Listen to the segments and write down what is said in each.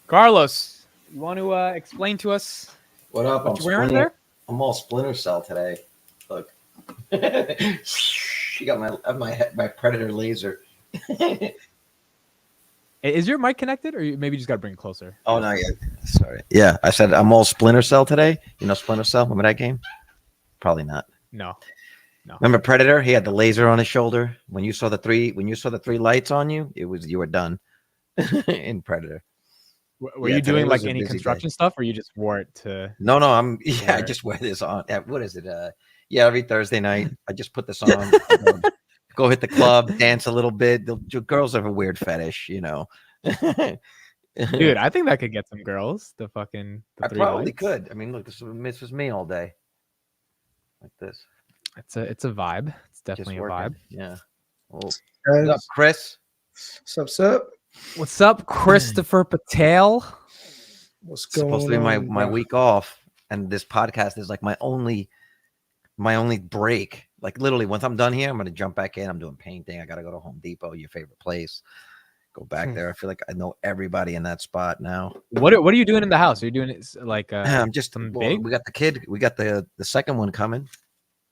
Carlos, you want to explain to us What up? what you're wearing there? I'm all Splinter Cell today. Look, you got my Predator laser. Is your mic connected, or you maybe just got to bring it closer? Oh no, yeah, sorry. Yeah, I said I'm all Splinter Cell today. You know Splinter Cell? Remember that game? Probably not. No. Remember Predator? He had the laser on his shoulder. When you saw the three lights on you, you were done in Predator. Were you doing like any construction stuff, or you just wore it to? No, I just wear this on. What is it? Every Thursday night I just put this on. Go hit the club, dance a little bit. The girls have a weird fetish, you know. Dude, I think that could get some girls. I probably lights. Could. I mean, look, this was me all day, like this. It's a vibe. It's definitely a vibe. Yeah. What's up, Chris? What's up? What's up, Christopher Patel? What's going on? Supposed to be my week off, and this podcast is like my only break. Like literally, once I'm done here, I'm gonna jump back in. I'm doing painting. I gotta go to Home Depot, your favorite place. Go back there. I feel like I know everybody in that spot now. What are you doing in the house? Are you doing it like I'm just big? We got the kid. We got the second one coming.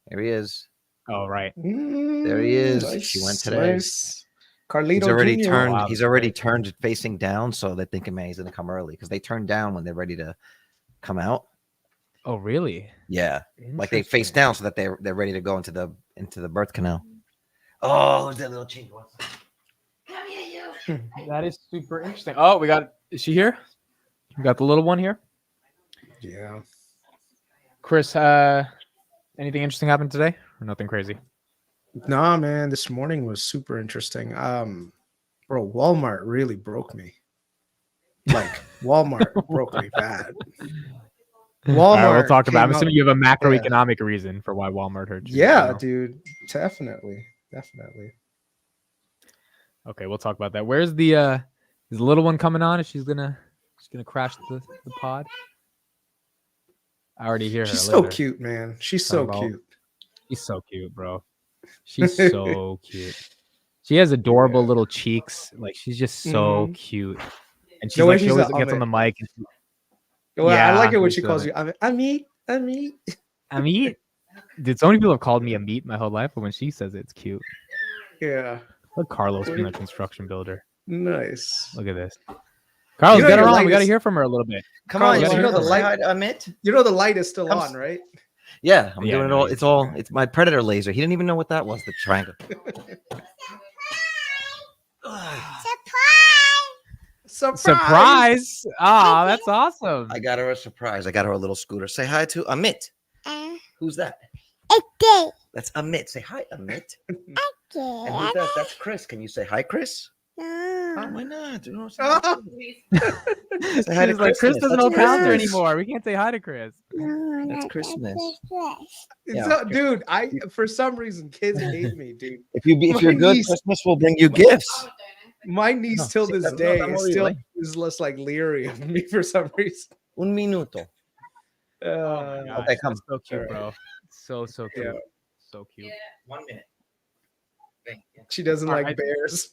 There he is. Oh right. There he is. Nice, she went today. Nice. Carlito he's already Jr. turned. Wow. He's already turned facing down, so they're thinking, man, he's gonna come early because they turn down when they're ready to come out. Oh really? Yeah, like they face down so that they're ready to go into the birth canal. Oh, that little chink. Come here, you. That is super interesting. Oh, is she here? We got the little one here. Yeah. Chris, anything interesting happened today or nothing crazy? Nah, man, this morning was super interesting. Bro, Walmart really broke me. Like Walmart broke me bad. Walmart. Right, we'll talk about. I'm assuming you have a macroeconomic reason for why Walmart hurt you. Yeah, dude, definitely. Okay, we'll talk about that. Where's the little one coming on? Is she's gonna crash the pod? I already hear her. She's so cute, man. She's so cute. She's so cute, bro. She's so cute. She has adorable little cheeks. Like she's just so cute. And she always gets on the mic. And I like it when she calls you AMIT. Dude, so many people have called me AMIT my whole life, but when she says it, it's cute. Yeah. Look, Carlos being a construction builder. Nice. Look at this. Carlos, get her on. We got to hear from her a little bit. Come on, you know the light. AMIT. You know the light is still on, right? Yeah, I'm doing it all. It's my Predator laser. He didn't even know what that was. The triangle. Surprise! Ah, that's awesome. I got her a surprise. I got her a little scooter. Say hi to AMIT. Who's that? Okay. That's AMIT. Say hi, AMIT. Okay. And who's that? That's Chris. Can you say hi, Chris? No. Oh, why not? You know, say hi to Chris. Chris doesn't know Palantir anymore. We can't say hi to Chris. No, that's Christmas. Dude, for some reason kids hate me, dude. If you're good, Christmas will bring you gifts. My niece till this day is less like leery of me for some reason. Un minuto. Okay, come. So cute, bro. So cute. Yeah. So cute. 1 minute. She doesn't like bears.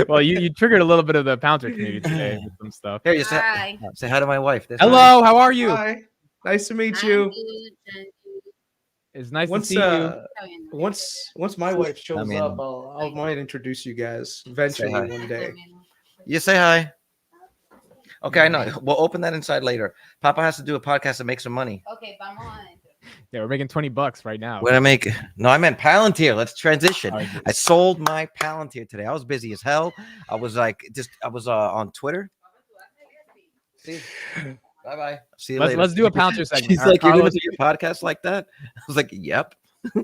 Well, you triggered a little bit of the Palantir community today with some stuff. Here, you say hi to my wife. Hello, how are you? Hi. Nice to meet you. It's nice to see you. Once my wife shows up, I might introduce you guys eventually one day. You say hi. Okay, I know. We'll open that inside later. Papa has to do a podcast to make some money. Okay, vamos on. Yeah, we're making $20 right now. What I make? No, I meant Palantir. Let's transition. I sold my Palantir today. I was busy as hell. I was on Twitter. See. Bye. See you later. Let's do a Palantir segment. She's like, Carlos, you're gonna do your podcast like that? I was like, yep. All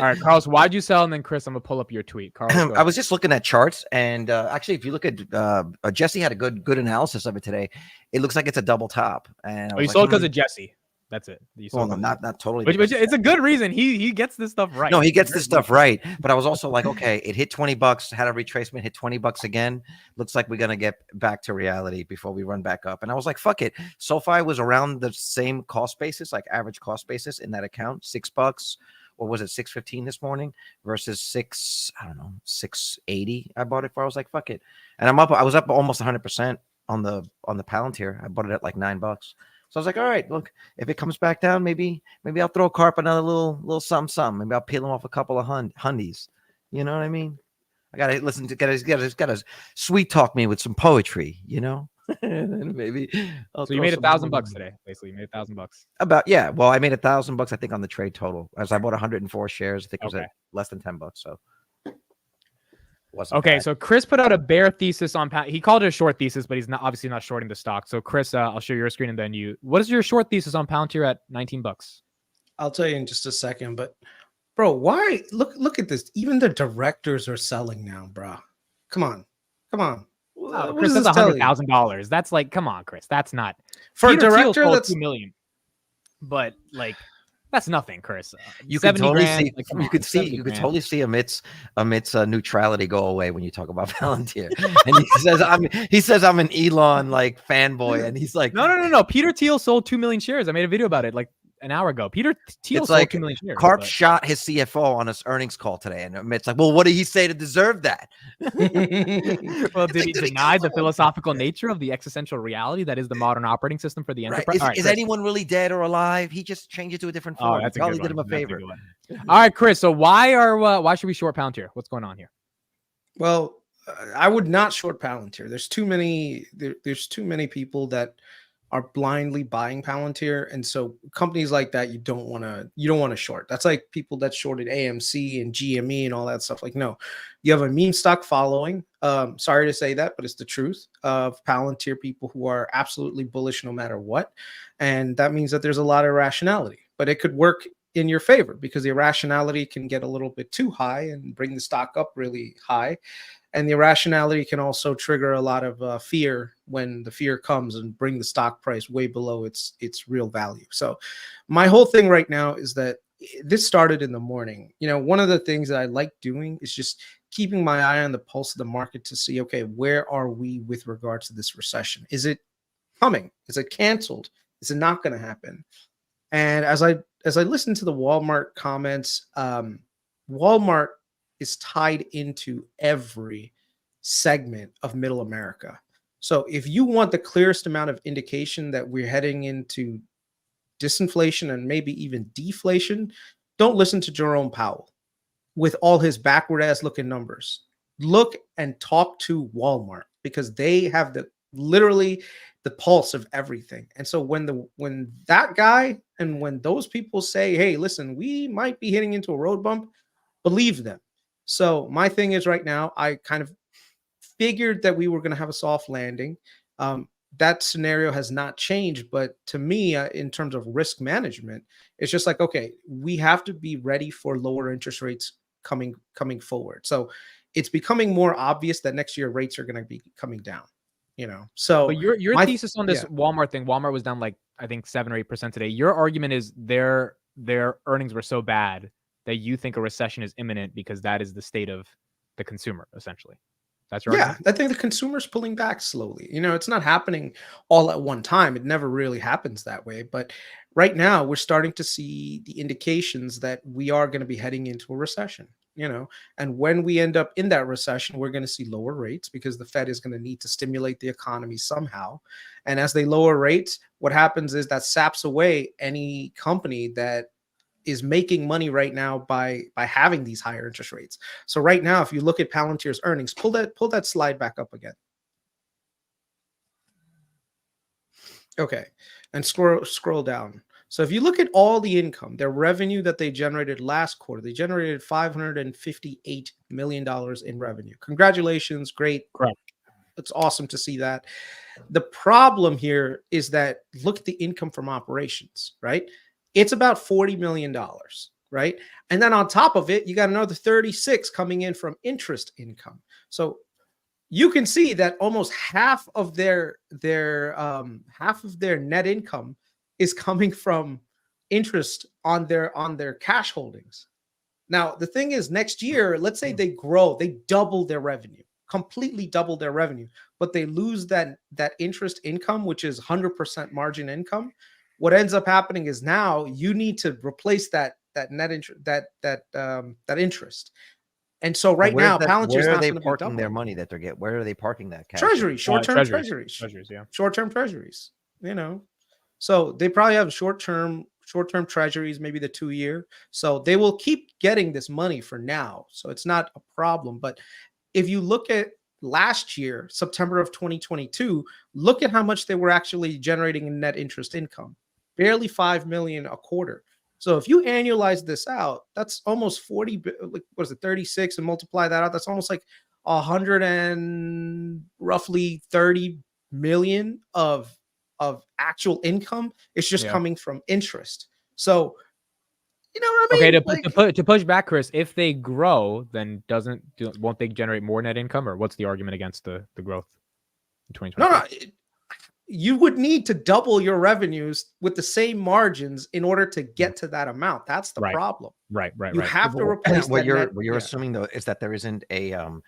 right, Carlos, why'd you sell? And then Chris, I'm gonna pull up your tweet. Carlos, I was just looking at charts, and actually, if you look at Jesse had a good analysis of it today. It looks like it's a double top. And you sold because of Jesse. That's it. Well, no, not totally. But it's a good reason. He gets this stuff right. No, he gets this stuff right. But I was also like, okay, it hit $20, had a retracement, hit $20 again. Looks like we're gonna get back to reality before we run back up. And I was like, fuck it. SoFi was around the same cost basis, like average cost basis in that account, $6. what was it, 615 this morning versus 680. I bought it for. I was like, fuck it, and I was up almost 100% on the Palantir. I bought it at like $9. So I was like, all right, look, if it comes back down, maybe I'll throw Carp another little something. Maybe I'll peel him off a couple of hundies. You know what I mean? I gotta listen to gotta sweet talk me with some poetry, you know. And maybe so you made $1,000 today. Basically, you made $1,000. About, yeah. Well, I made $1,000, I think, on the trade total, as I bought 104 shares. I think it was at less than $10. So wasn't okay. bad. So KRIS put out a bear thesis on he called it a short thesis, but he's not obviously not shorting the stock. So KRIS, I'll share your screen and then you. What is your short thesis on Palantir at $19? I'll tell you in just a second, but bro, why look at this? Even the directors are selling now, bro. Come on. Oh, KRIS, that's $100,000. That's like, come on, KRIS. That's not for Peter a director. Thiel That's $2 million, but like that's nothing, KRIS. You can totally see. Like, you could see. You could totally see Amit's neutrality go away when you talk about Palantir. And he says I'm an Elon like fanboy, and he's like, no. Peter Thiel sold 2 million shares. I made a video about it like an hour ago. Peter Thiel sold 2 million shares. Karp shot his CFO on his earnings call today, and Amit's like, well, what did he say to deserve that? Well, did he deny the philosophical nature of the existential reality that is the modern operating system for the enterprise? Right. Is anyone really dead or alive? He just changed it to a different form. That's probably did him a favor. All right, KRIS. So why should we short Palantir? What's going on here? Well, I would not short Palantir. There's too many. There's too many people that are blindly buying Palantir, and so companies like that you don't want to short. That's like people that shorted AMC and GME and all that stuff. Like, no, you have a meme stock following. Sorry to say that, but it's the truth of Palantir people who are absolutely bullish no matter what, and that means that there's a lot of irrationality. But it could work in your favor because the irrationality can get a little bit too high and bring the stock up really high. And the irrationality can also trigger a lot of fear when the fear comes and bring the stock price way below its real value. So my whole thing right now is that this started in the morning. You know, one of the things that I like doing is just keeping my eye on the pulse of the market to see, okay, where are we with regards to this recession? Is it coming? Is it canceled? Is it not going to happen? And as I listen to the Walmart comments, Walmart is tied into every segment of middle America. So if you want the clearest amount of indication that we're heading into disinflation and maybe even deflation, don't listen to Jerome Powell with all his backward ass looking numbers. Look and talk to Walmart because they have literally the pulse of everything. And so when that guy and when those people say, hey, listen, we might be hitting into a road bump, believe them. So my thing is right now, I kind of figured that we were going to have a soft landing. That scenario has not changed. But to me, in terms of risk management, it's just like, okay, we have to be ready for lower interest rates coming forward. So it's becoming more obvious that next year rates are going to be coming down, you know? So but your thesis on this Walmart thing, Walmart was down like, I think 7 or 8% today. Your argument is their earnings were so bad that you think a recession is imminent because that is the state of the consumer, essentially. That's right. Yeah, I think the consumer's pulling back slowly. You know, it's not happening all at one time. It never really happens that way. But right now, we're starting to see the indications that we are going to be heading into a recession, you know. And when we end up in that recession, we're going to see lower rates because the Fed is going to need to stimulate the economy somehow. And as they lower rates, what happens is that saps away any company that is making money right now by having these higher interest rates. So right now, if you look at Palantir's earnings, pull that slide back up again. Okay, and scroll down. So if you look at all the income, their revenue that they generated last quarter, they generated $558 million in revenue. Congratulations, great. Correct. It's awesome to see that. The problem here is that look at the income from operations, right? It's about $40 million, right? And then on top of it, you got another 36 coming in from interest income. So you can see that almost half of their net income is coming from interest on their cash holdings. Now, the thing is, next year, let's say they double their revenue, completely double their revenue, but they lose that interest income, which is 100% margin income. What ends up happening is now you need to replace that net interest that interest. And so right now, Palantir's where are not they going to be parking their doubling. money that they're getting? Where are they parking that cash? Treasury, short-term treasuries. treasuries, Yeah. short-term treasuries. So they probably have short-term treasuries, maybe the 2-year. So they will keep getting this money for now. So it's not a problem. But if you look at last year, September of 2022, look at how much they were actually generating in net interest income, barely 5 million a quarter. So if you annualize this out, that's almost 40, like, what is it, 36, and multiply that out, that's almost like 100 and roughly 30 million of actual income. It's just coming from interest. So, you know what I mean? Okay, to push back, Chris, if they grow, then won't they generate more net income, or what's the argument against the growth in 2020? No, you would need to double your revenues with the same margins in order to get to that amount. That's the problem. Right. You have to replace what that. you're assuming though is that there isn't an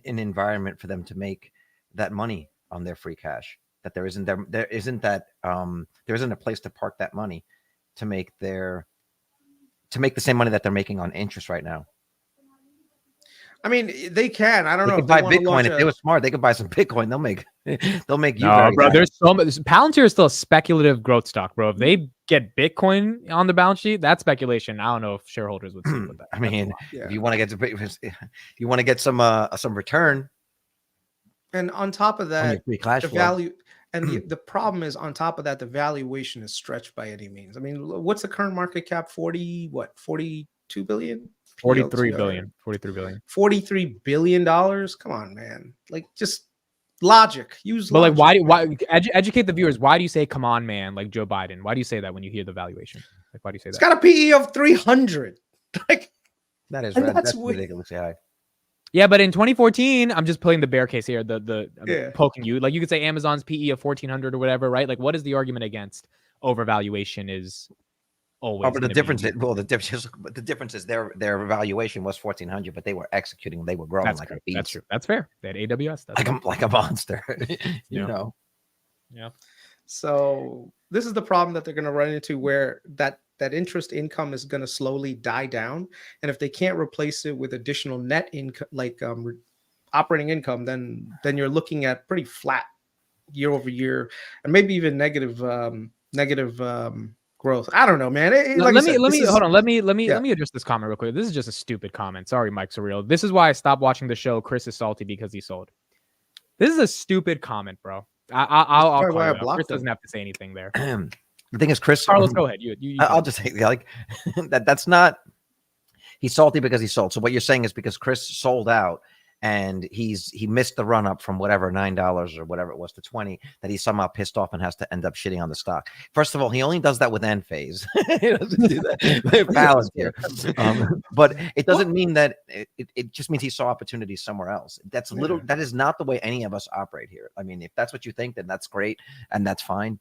environment for them to make that money on their free cash. That there isn't a place to park that money to make the same money that they're making on interest right now. I mean, they can. I don't know. They could buy Bitcoin if they were smart. They could buy some Bitcoin. They'll make you. No, bro. There's so much. Palantir is still a speculative growth stock, bro. If they get Bitcoin on the balance sheet, that's speculation. I don't know if shareholders would see with that. I mean, if you want to get some return, and on top of that, the value. And the problem is, on top of that, the valuation is stretched by any means. I mean, what's the current market cap? 42 billion? 43 billion. $43 billion. Come on, man. Like, just logic. Use but logic. Why educate the viewers? Why do you say come on, man, like Joe Biden? Why do you say that when you hear the valuation? Like, why do you say that? It's got a PE of 300. Like, that's ridiculously high. Yeah, but in 2014, I'm just playing the bear case here, poking you. Like, you could say Amazon's PE of 1,400 or whatever, right? Like, what is the argument against overvaluation is always. But the difference is their valuation was 1,400, but they were executing, they were growing like a beast. That's true. That's fair. They had AWS. That's like a monster, you know? Yeah. So this is the problem that they're going to run into, where that interest income is going to slowly die down. And if they can't replace it with additional net income, like operating income, then you're looking at pretty flat year over year, and maybe even negative growth. I don't know, man. Let me address this comment real quick. This is just a stupid comment. Sorry, Mike Surreal. This is why I stopped watching the show. Chris is salty because he sold. This is a stupid comment, bro. I'll call it out. Chris doesn't have to say anything there. The thing is, Chris, Carlos, go ahead. I'll just say, like, that's not. He's salty because he sold. So what you're saying is because Chris sold out and he missed the run up from whatever $9 or whatever it was to 20, that he's somehow pissed off and has to end up shitting on the stock. First of all, he only does that with Enphase. He doesn't do that with Palantir. But it doesn't mean that it just means he saw opportunities somewhere else. That is not the way any of us operate here. I mean, if that's what you think, then that's great and that's fine.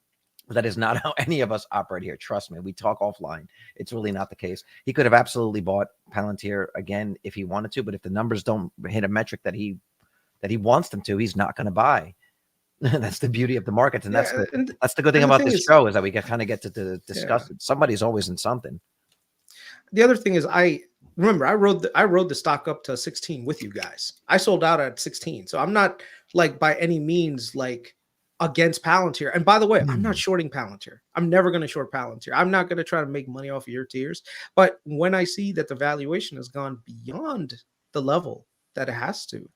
But that is not how any of us operate here. Trust me, we talk offline. It's really not the case. He could have absolutely bought Palantir again if he wanted to, but if the numbers don't hit a metric that he wants them to, he's not going to buy. That's the beauty of the markets, and that's the good thing about this show, is that we kind of get to discuss it. Somebody's always in something. The other thing is, I rode the stock up to 16 with you guys. I sold out at 16, so I'm not like by any means like against Palantir. And by the way, I'm not shorting Palantir. I'm never going to short Palantir. I'm not going to try to make money off of your tears. But when I see that the valuation has gone beyond the level that it has to,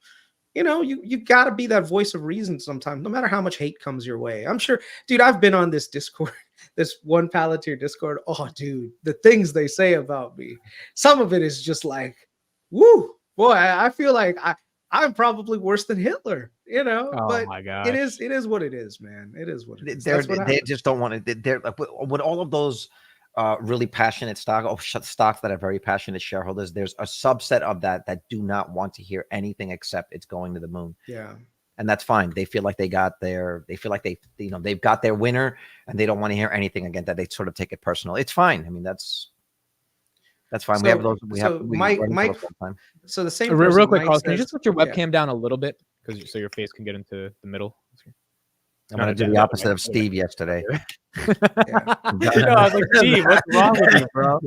you got to be that voice of reason sometimes, no matter how much hate comes your way. I'm sure, dude, I've been on this Discord, this one Palantir Discord. Oh, dude, the things they say about me. Some of it is just like, woo, boy, I feel like I'm probably worse than Hitler, Oh, but my God, it is what it is, man. It is what it is. They just don't want to. They're like, with all of those really passionate stocks that are very passionate shareholders, there's a subset of that do not want to hear anything except it's going to the moon. Yeah. And that's fine. They feel like they've got their winner, and they don't want to hear anything again, that they sort of take it personal. It's fine. I mean, that's fine. So, we have those. Mike. So the same. Real quick, Carlos, can you just put your webcam down a little bit, so your face can get into the middle? I'm going to do the opposite of Steve yesterday. No, I was like, Steve, what's wrong with you, bro?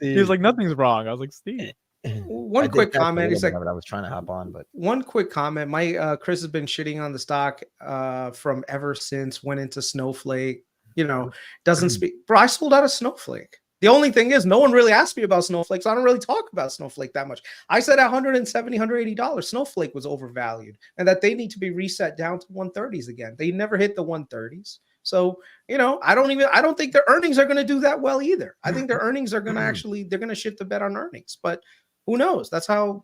He was like, nothing's wrong. I was like, Steve. One quick comment. He's like, I was trying to hop on, but one quick comment. My KRIS has been shitting on the stock from ever since. Went into Snowflake. Doesn't speak. Bro, I sold out of Snowflake. The only thing is, no one really asked me about Snowflake, so I don't really talk about Snowflake that much. I said at $170, $180, Snowflake was overvalued, and that they need to be reset down to 130s again. They never hit the 130s. So, I don't think their earnings are going to do that well either. I think their earnings are going to they're going to shift the bet on earnings, but who knows? That's how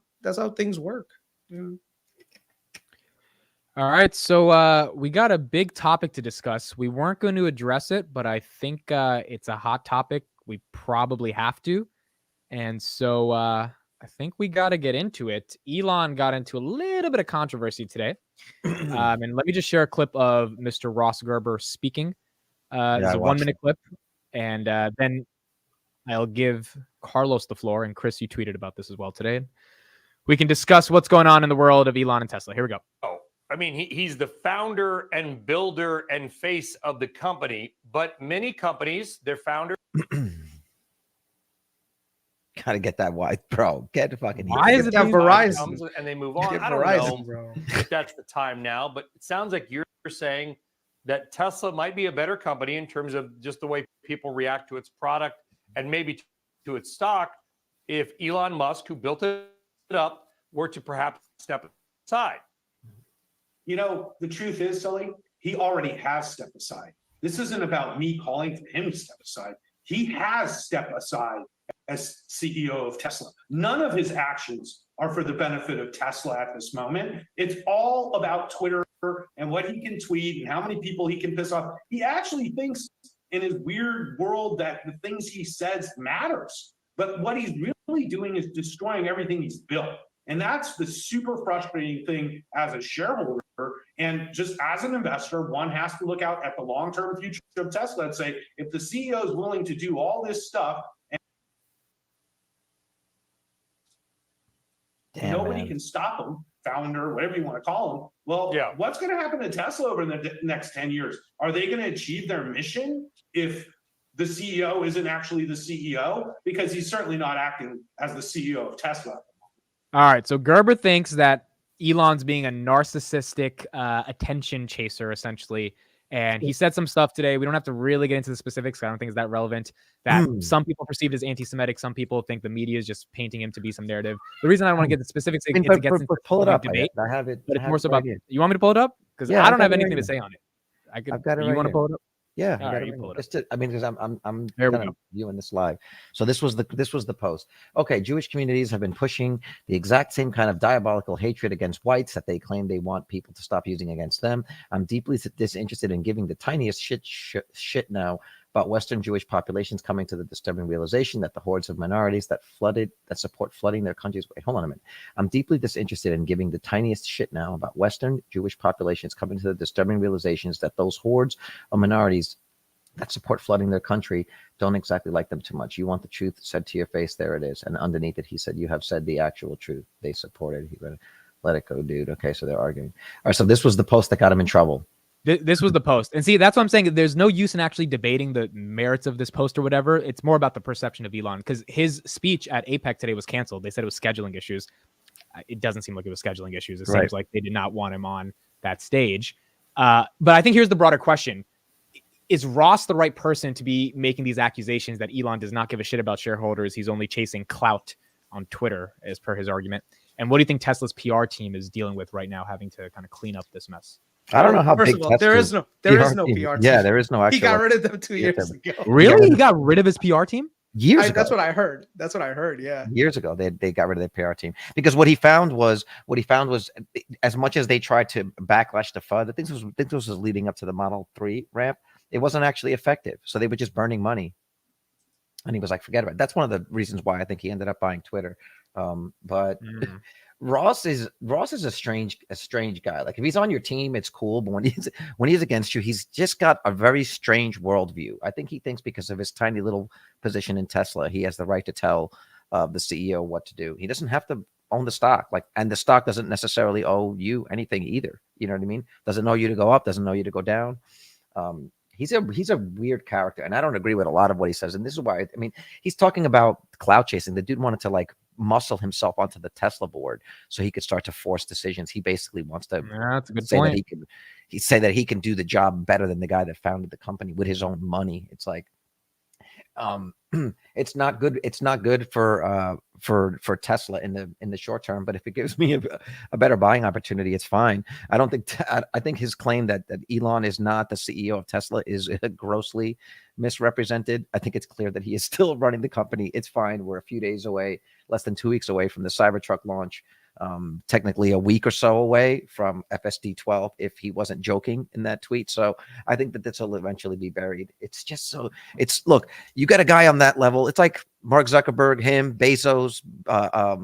things work. Yeah. All right. So we got a big topic to discuss. We weren't going to address it, but I think it's a hot topic. We probably have to. And so I think we got to get into it. Elon got into a little bit of controversy today. And let me just share a clip of Mr. Ross Gerber speaking. It's a 1-minute clip. And then I'll give Carlos the floor. And Chris, you tweeted about this as well today. We can discuss what's going on in the world of Elon and Tesla. Here we go. Oh, I mean, he's the founder and builder and face of the company. But many companies, their founder. Gotta get that wide, bro. Get the fucking. Why is it that Verizon? And they move on. I don't know if that's the time now, but it sounds like you're saying that Tesla might be a better company in terms of just the way people react to its product and maybe to its stock if Elon Musk, who built it up, were to perhaps step aside. The truth is, Sully, he already has stepped aside. This isn't about me calling for him to step aside. He has stepped aside as CEO of Tesla. None of his actions are for the benefit of Tesla at this moment. It's all about Twitter and what he can tweet and how many people he can piss off. He actually thinks in his weird world that the things he says matters. But what he's really doing is destroying everything he's built. And that's the super frustrating thing as a shareholder. And just as an investor, one has to look out at the long-term future of Tesla and say, if the CEO is willing to do all this stuff, nobody can stop him, founder, whatever you want to call him. Well, what's going to happen to Tesla over the next 10 years? Are they going to achieve their mission if the CEO isn't actually the CEO? Because he's certainly not acting as the CEO of Tesla. All right. So Gerber thinks that Elon's being a narcissistic attention chaser, essentially. And he said some stuff today. We don't have to really get into the specifics. I don't think it's that relevant. That some people perceived as anti-Semitic. Some people think the media is just painting him to be some narrative. The reason I don't want to get the specifics is it gets into pull it up. debate. I have it. But it's more so about. You want me to pull it up? Because I don't have anything to say on it. I've got it. You want to pull it up? Yeah, All right, you pull it up. Because I'm viewing this live. So this was the post. Okay, Jewish communities have been pushing the exact same kind of diabolical hatred against whites that they claim they want people to stop using against them. I'm deeply disinterested in giving the tiniest shit now about Western Jewish populations coming to the disturbing realization that the hordes of minorities that support flooding their countries. Wait, hold on a minute. I'm deeply disinterested in giving the tiniest shit now about Western Jewish populations coming to the disturbing realizations that those hordes of minorities that support flooding their country don't exactly like them too much. You want the truth said to your face. There it is. And underneath it, he said, you have said the actual truth. They supported. He read it. Let it go, dude. Okay, so they're arguing. All right, so this was the post that got him in trouble. This was the post. And see, that's what I'm saying. There's no use in actually debating the merits of this post or whatever. It's more about the perception of Elon, because his speech at APEC today was canceled. They said it was scheduling issues. It doesn't seem like it was scheduling issues. It seems like they did not want him on that stage. But I think here's the broader question. Is Ross the right person to be making these accusations that Elon does not give a shit about shareholders? He's only chasing clout on Twitter, as per his argument. And what do you think Tesla's PR team is dealing with right now, having to kind of clean up this mess? I don't know how big there is no PR team. Yeah, there is no actual. He got rid of them 2 years ago. Really? He got rid of his PR team? Years ago. That's what I heard. Yeah. Years ago, they got rid of their PR team because what he found was as much as they tried to backlash the FUD, I think this was leading up to the Model 3 ramp. It wasn't actually effective, so they were just burning money. And he was like, forget about it. That's one of the reasons why I think he ended up buying Twitter. Ross is a strange guy. Like if he's on your team, it's cool, but when he's against you, he's just got a very strange worldview. I think he thinks because of his tiny little position in Tesla, he has the right to tell the CEO what to do. He doesn't have to own the stock. Like, and the stock doesn't necessarily owe you anything either. You know what I mean? Doesn't know you to go up, doesn't know you to go down. He's a weird character, and I don't agree with a lot of what he says. And this is why, I mean, he's talking about cloud chasing. The dude wanted to like muscle himself onto the Tesla board so he could start to force decisions. He basically wants to That's a good say point. that he say that he can do the job better than the guy that founded the company with his own money. It's like, it's not good. It's not good for Tesla in the short term. But if it gives me a better buying opportunity, it's fine. I don't think I think his claim that Elon is not the CEO of Tesla is grossly misrepresented. I think it's clear that he is still running the company. It's fine. We're a few days away, less than 2 weeks away from the Cybertruck launch. Technically a week or so away from FSD 12 if he wasn't joking in that tweet. So I think that this will eventually be buried. It's just so look, you got a guy on that level. It's like Mark Zuckerberg, him, Bezos,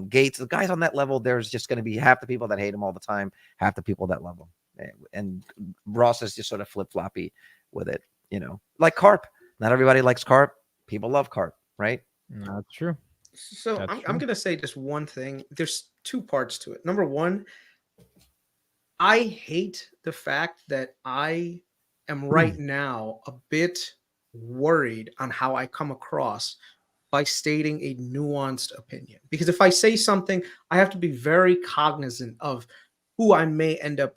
Gates, the guys on that level. There's just going to be half the people that hate him all the time, half the people that love him. And Ross is just sort of flip-floppy with it, you know, like Karp. Not everybody likes Karp. People love Karp, right? That's true. So That's I'm true. going to say just one thing. There's two parts to it. Number one, I hate the fact that I am right now a bit worried on how I come across by stating a nuanced opinion. Because if I say something, I have to be very cognizant of who I may end up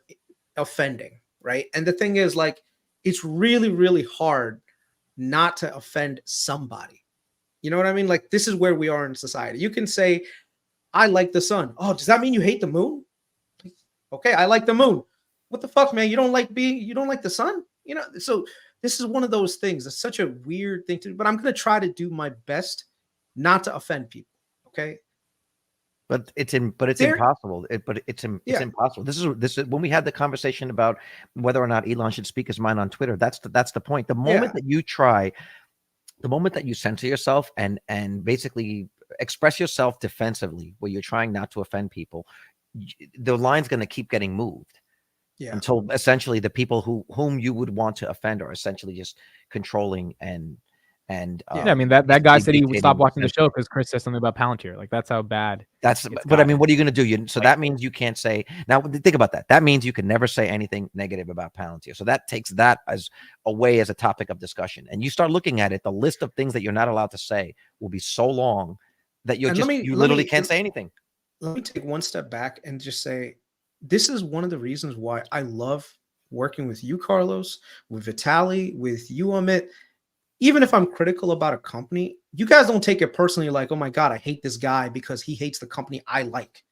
offending, right? And the thing is, like, it's really, really hard not to offend somebody. You know what I mean? Like, this is where we are in society. You can say, I like the sun. Oh, does that mean you hate the moon? Okay, I like the moon. What the fuck, man? You don't like the sun? You know, so this is one of those things. It's such a weird thing to do, but I'm going to try to do my best not to offend people. Okay. But it's impossible. It's impossible. This is when we had the conversation about whether or not Elon should speak his mind on Twitter. That's the point. The moment that you try, the moment that you censor yourself and basically express yourself defensively, where you're trying not to offend people, the line's going to keep getting moved until essentially the people whom you would want to offend are essentially just controlling and I mean that guy said he would stop watching the show because KRIS said something about Palantir. Like, that's how bad. But I mean, what are you going to do? So that means you can't say. Now think about that. That means you can never say anything negative about Palantir. So that takes that as away as a topic of discussion. And you start looking at it, the list of things that you're not allowed to say will be so long that you literally can't say anything. Let me take one step back and just say, this is one of the reasons why I love working with you, Carlos, with VITALY, with you, Amit. Even if I'm critical about a company, you guys don't take it personally like, oh my God, I hate this guy because he hates the company I like.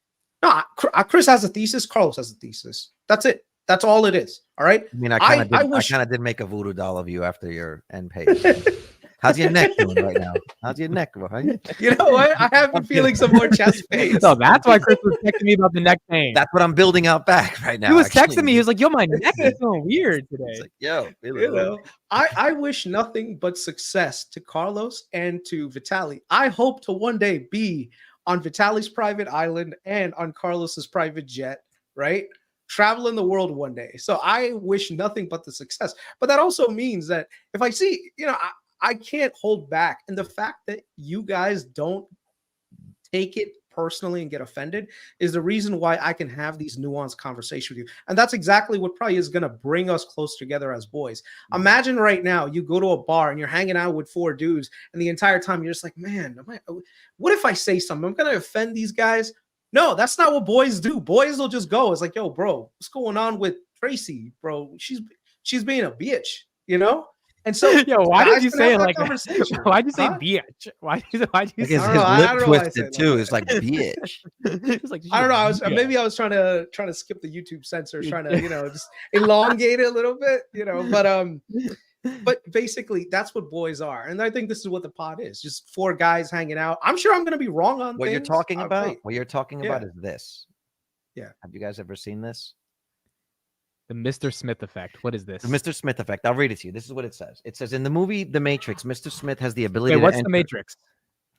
No, KRIS has a thesis. Carlos has a thesis. That's it. That's all it is. All right. I mean, I kind of did make a voodoo doll of you after your end page. How's your neck doing right now? How's your neck, boy? You know what? I have been feeling some more chest pain. So that's why KRIS was texting me about the neck pain. That's what I'm building out back right now. He was texting me. He was like, yo, my neck is feeling weird today. It's like, yo, you know, I wish nothing but success to Carlos and to VITALY. I hope to one day be on VITALY's private island and on Carlos's private jet, right? Traveling the world one day. So I wish nothing but the success. But that also means that if I see, you know, I can't hold back. And the fact that you guys don't take it personally and get offended is the reason why I can have these nuanced conversations with you. And that's exactly what probably is going to bring us close together as boys. Imagine right now you go to a bar and you're hanging out with 4 dudes and the entire time you're just like, man, what if I say something? I'm going to offend these guys. No, that's not what boys do. Boys will just go. It's like, yo, bro, what's going on with Tracy, bro? She's being a bitch, you know? And so, yo, why did you say it like that? Why'd you say bitch? Why'd you say his lip twisted too? It's like bitch. It's like, I don't know. Maybe I was trying to skip the YouTube censor, trying to, you know, just elongate it a little bit, you know. But basically, that's what boys are, and I think this is what the pod is: just 4 guys hanging out. I'm sure I'm going to be wrong on what things. you're talking about. What you're talking about is this. Yeah. Have you guys ever seen this? The Mr. Smith effect. What is this? The Mr. Smith effect. I'll read it to you. This is what it says. It says in the movie The Matrix, Mr. Smith has the ability Wait, to what's enter... the Matrix?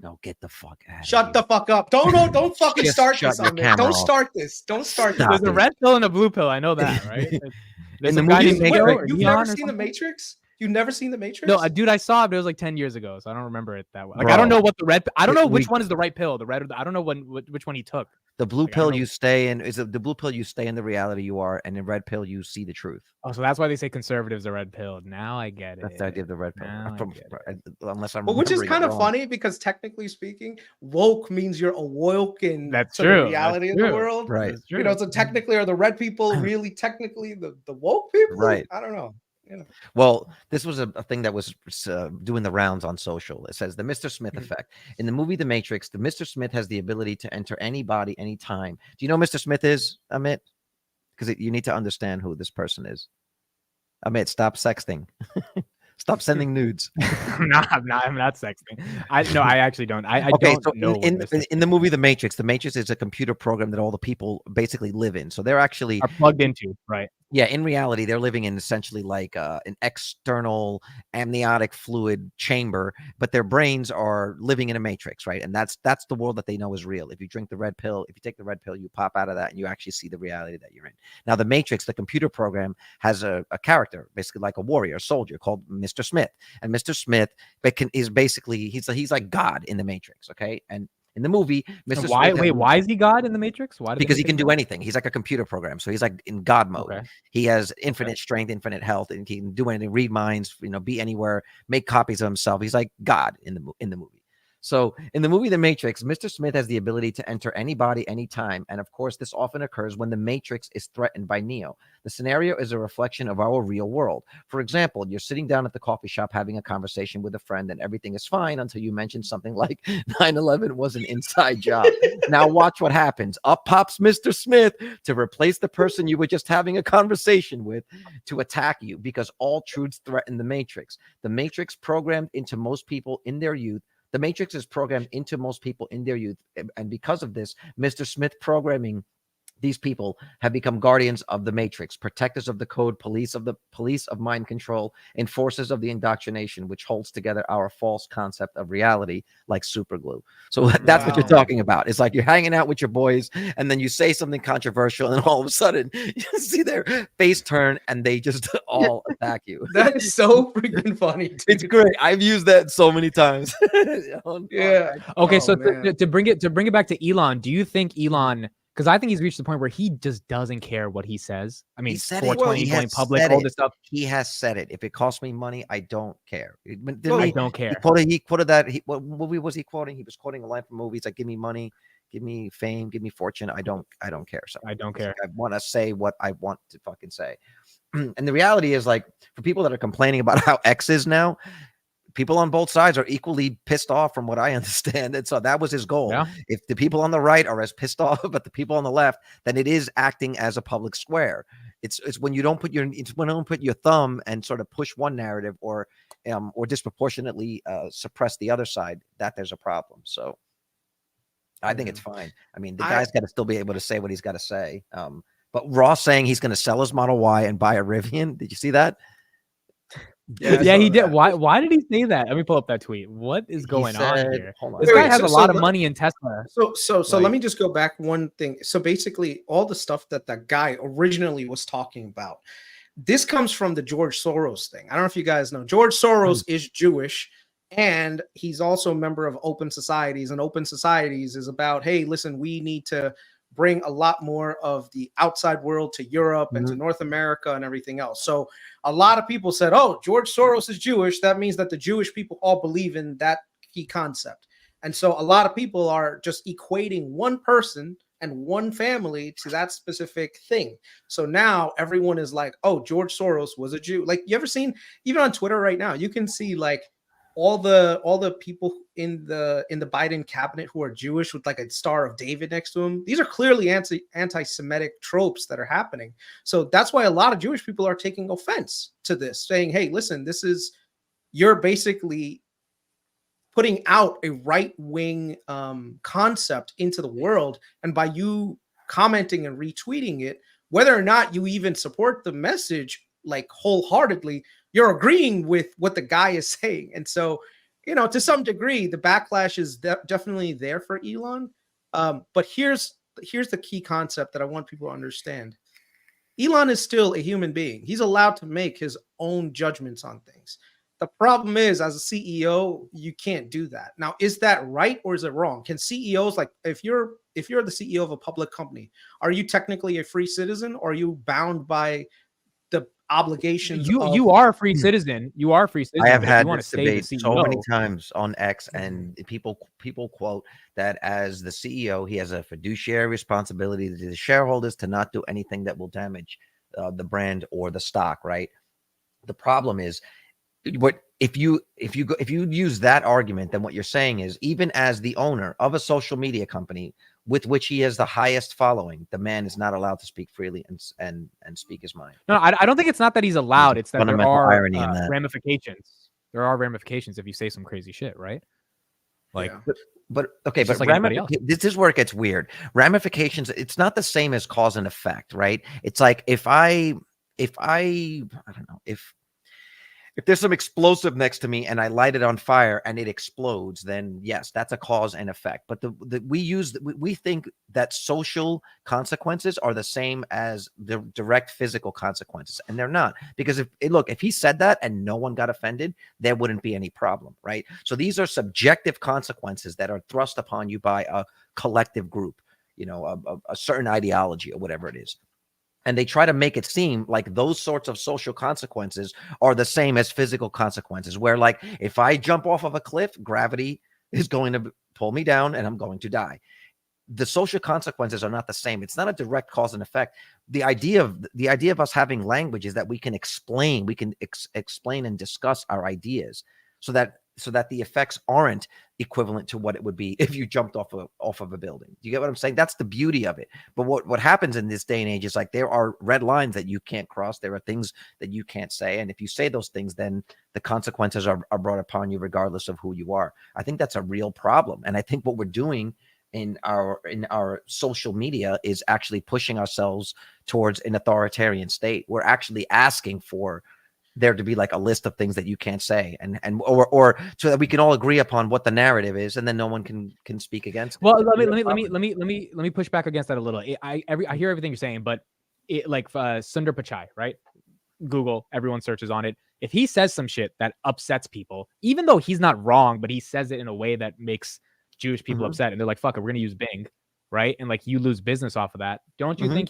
No, get the fuck out. Shut the fuck up. Don't fucking Just start shut this your on me. camera Don't off. start this. Don't start this. There's a red pill and a blue pill. I know that, right? In the movie Wait, Matrix, you've never seen The Matrix? You've never seen The Matrix? No, dude, I saw it, but it was like 10 years ago, so I don't remember it that well. Like, I don't know what the red. I don't know which one is the right pill. The red. I don't know which one he took. The blue pill you stay in is the blue pill you stay in the reality you are, and the red pill you see the truth. Oh, so that's why they say conservatives are red pilled. Now I get it. That's the idea of the red pill. Unless I'm, but which is kind of funny because technically speaking, woke means you're awoken that's to true. the reality of the world. Right. You know, so technically, are the red people really technically the woke people? Right. I don't know. You know. Well, this was a thing that was doing the rounds on social. It says the Mr. Smith effect. In the movie The Matrix, the Mr. Smith has the ability to enter any body, anytime. Do you know who Mr. Smith is, Amit? Because you need to understand who this person is. Amit, stop sexting. Stop sending nudes. I'm not sexting. I actually don't. I don't know. In the movie The Matrix is a computer program that all the people basically live in. So they're actually are plugged into, right? Yeah, in reality, they're living in essentially like an external amniotic fluid chamber, but their brains are living in a matrix, right? And that's the world that they know is real. If you drink the red pill, if you take the red pill, you pop out of that and you actually see the reality that you're in. Now, the Matrix, the computer program, has a character, basically like a warrior, a soldier called Mr. Smith. And Mr. Smith is basically, he's like God in the Matrix, okay? And in the movie, Mr. Smith, why is he God in the Matrix? Because he can do anything. He's like a computer program. So he's like in God mode. Okay. He has infinite strength, infinite health, and he can do anything, read minds, be anywhere, make copies of himself. He's like God in the movie. So in the movie The Matrix, Mr. Smith has the ability to enter any body, anytime. And of course, this often occurs when the Matrix is threatened by Neo. The scenario is a reflection of our real world. For example, you're sitting down at the coffee shop having a conversation with a friend and everything is fine until you mention something like 9/11 was an inside job. Now watch what happens. Up pops Mr. Smith to replace the person you were just having a conversation with to attack you because all truths threaten the Matrix. The Matrix programmed into most people in their youth. The Matrix is programmed into most people in their youth. And because of this, Mr. Smith programming, these people have become guardians of the Matrix, protectors of the code, police of mind control, enforcers of the indoctrination, which holds together our false concept of reality like super glue. So that's what you're talking about. It's like you're hanging out with your boys and then you say something controversial and all of a sudden you see their face turn and they just all attack you. That is so freaking funny. Dude. It's great. I've used that so many times. Yeah. Okay. So to bring it back to Elon, do you think Elon, because I think he's reached the point where he just doesn't care what he says. I mean, 420 going public, all this stuff. He has said it. If it costs me money, I don't care. I don't care. He quoted that. What movie was he quoting? He was quoting a line from movies like, "Give me money, give me fame, give me fortune. I don't care." So I don't care. Like, I want to say what I want to fucking say. And the reality is, like, for people that are complaining about how X is now, people on both sides are equally pissed off from what I understand. And so that was his goal. Yeah. If the people on the right are as pissed off about the people on the left, then it is acting as a public square. It's when you don't put your thumb and sort of push one narrative or disproportionately suppress the other side, that there's a problem. So I think it's fine. I mean, the guy's got to still be able to say what he's got to say. But Ross saying he's going to sell his Model Y and buy a Rivian. Did you see that? Yeah, he did. Why did he say that? Let me pull up that tweet. What is going on here? This guy has a lot of money in Tesla. So let me just go back one thing. So basically, all the stuff that guy originally was talking about, this comes from the George Soros thing. I don't know if you guys know. George Soros is Jewish, and he's also a member of Open Societies. And Open Societies is about, hey, listen, we need to bring a lot more of the outside world to Europe and to North America and everything else. So a lot of people said, oh, George Soros is Jewish. That means that the Jewish people all believe in that key concept. And so a lot of people are just equating one person and one family to that specific thing. So now everyone is like, oh, George Soros was a Jew. Like, you ever seen, even on Twitter right now, you can see like all the people in the Biden cabinet who are Jewish with like a Star of David next to him. These are clearly anti-Semitic tropes that are happening. So that's why a lot of Jewish people are taking offense to this, saying, hey, listen, you're basically putting out a right-wing concept into the world. And by you commenting and retweeting it, whether or not you even support the message like wholeheartedly, you're agreeing with what the guy is saying. And so, to some degree, the backlash is definitely there for Elon. But here's the key concept that I want people to understand. Elon is still a human being. He's allowed to make his own judgments on things. The problem is, as a CEO, you can't do that. Now, is that right or is it wrong? Can CEOs, like if you're the CEO of a public company, are you technically a free citizen, or are you bound by the obligations You are a free citizen. You are a free citizen. I have but if you had want to this stay the debate so many CEO, times on X, and people quote that as the CEO, he has a fiduciary responsibility to the shareholders to not do anything that will damage the brand or the stock. Right. The problem is, what if you use that argument, then what you're saying is, even as the owner of a social media company with which he has the highest following, the man is not allowed to speak freely and speak his mind. no, I don't think it's not that he's allowed. It's that there Fundamental are irony in that. ramifications. There are ramifications if you say some crazy shit, right? Like, Yeah. But okay, Just but like anybody else. this is where it gets weird. Ramifications, it's not the same as cause and effect, right? It's like if I don't know, if there's some explosive next to me and I light it on fire and it explodes, then yes, that's a cause and effect. But we think that social consequences are the same as the direct physical consequences, and they're not. Because if he said that and no one got offended, there wouldn't be any problem, right? So these are subjective consequences that are thrust upon you by a collective group, a certain ideology or whatever it is. And they try to make it seem like those sorts of social consequences are the same as physical consequences, where, like, if I jump off of a cliff, gravity is going to pull me down and I'm going to die. The social consequences are not the same. It's not a direct cause and effect. The idea of us having language is that we can explain, explain and discuss our ideas so that the effects aren't equivalent to what it would be if you jumped off of a building. Do you get what I'm saying? That's the beauty of it. But what happens in this day and age is, like, there are red lines that you can't cross. There are things that you can't say. And if you say those things, then the consequences are brought upon you regardless of who you are. I think that's a real problem. And I think what we're doing in our social media is actually pushing ourselves towards an authoritarian state. We're actually asking for there to be like a list of things that you can't say, or so that we can all agree upon what the narrative is, and then no one can speak against it. well, let me push back against that a little. I hear everything you're saying, but like Sundar Pichai, right? Google, everyone searches on it. If he says some shit that upsets people, even though he's not wrong, but he says it in a way that makes Jewish people upset, and they're like, "Fuck it, we're gonna use Bing," right? And like, you lose business off of that. Don't you think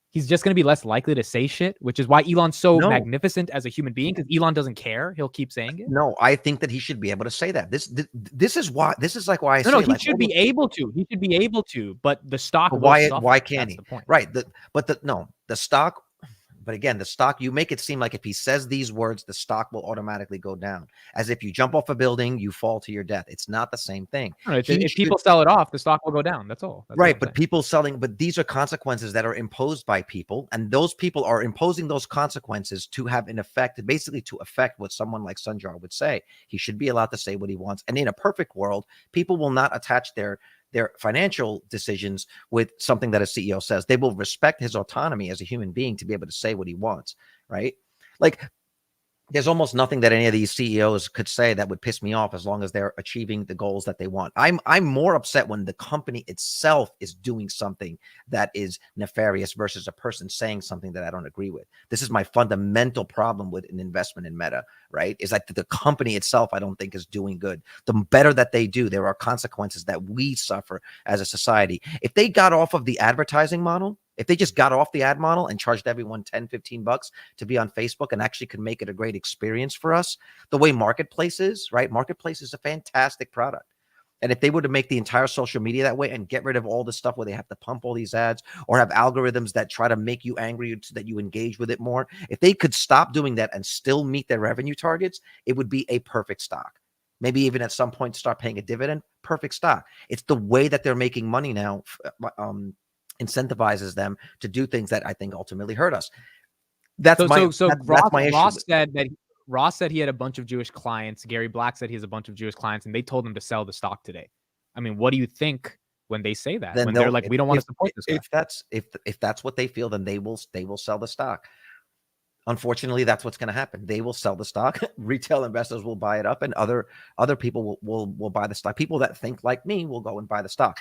he's just going to be less likely to say shit, which is why Elon's so magnificent as a human being, because Elon doesn't care. He'll keep saying it. No, I think that he should be able to say that. This is why I say, he like, should be able to. He should be able to, but the stock why can't he? The point. Right. The stock. But again, the stock, you make it seem like if he says these words, the stock will automatically go down. As if you jump off a building, you fall to your death. It's not the same thing. If people sell it off, the stock will go down. That's all. Right. But people selling, but these are consequences that are imposed by people. And those people are imposing those consequences to have an effect, basically to affect what someone like Sundar would say. He should be allowed to say what he wants. And in a perfect world, people will not attach their financial decisions with something that a CEO says. They will respect his autonomy as a human being to be able to say what he wants, right? Like, there's almost nothing that any of these CEOs could say that would piss me off as long as they're achieving the goals that they want. I'm more upset when the company itself is doing something that is nefarious versus a person saying something that I don't agree with. This is my fundamental problem with an investment in Meta, right? Is that the company itself, I don't think, is doing good. The better that they do, there are consequences that we suffer as a society. If they got off of the advertising model, if they just got off the ad model and charged everyone $10-15 to be on Facebook and actually could make it a great experience for us, the way Marketplace is, right? Marketplace is a fantastic product. And if they were to make the entire social media that way and get rid of all the stuff where they have to pump all these ads or have algorithms that try to make you angry so that you engage with it more, if they could stop doing that and still meet their revenue targets, it would be a perfect stock. Maybe even at some point start paying a dividend, perfect stock. It's the way that they're making money now, incentivizes them to do things that I think ultimately hurt us. That's my issue. Ross said he had a bunch of Jewish clients. Gary Black said he has a bunch of Jewish clients, and they told him to sell the stock today. I mean, what do you think when they say that? When they're like, we don't want to support this guy. If that's what they feel, then they will sell the stock. Unfortunately, that's what's going to happen. They will sell the stock. Retail investors will buy it up, and other people will buy the stock. People that think like me will go and buy the stock.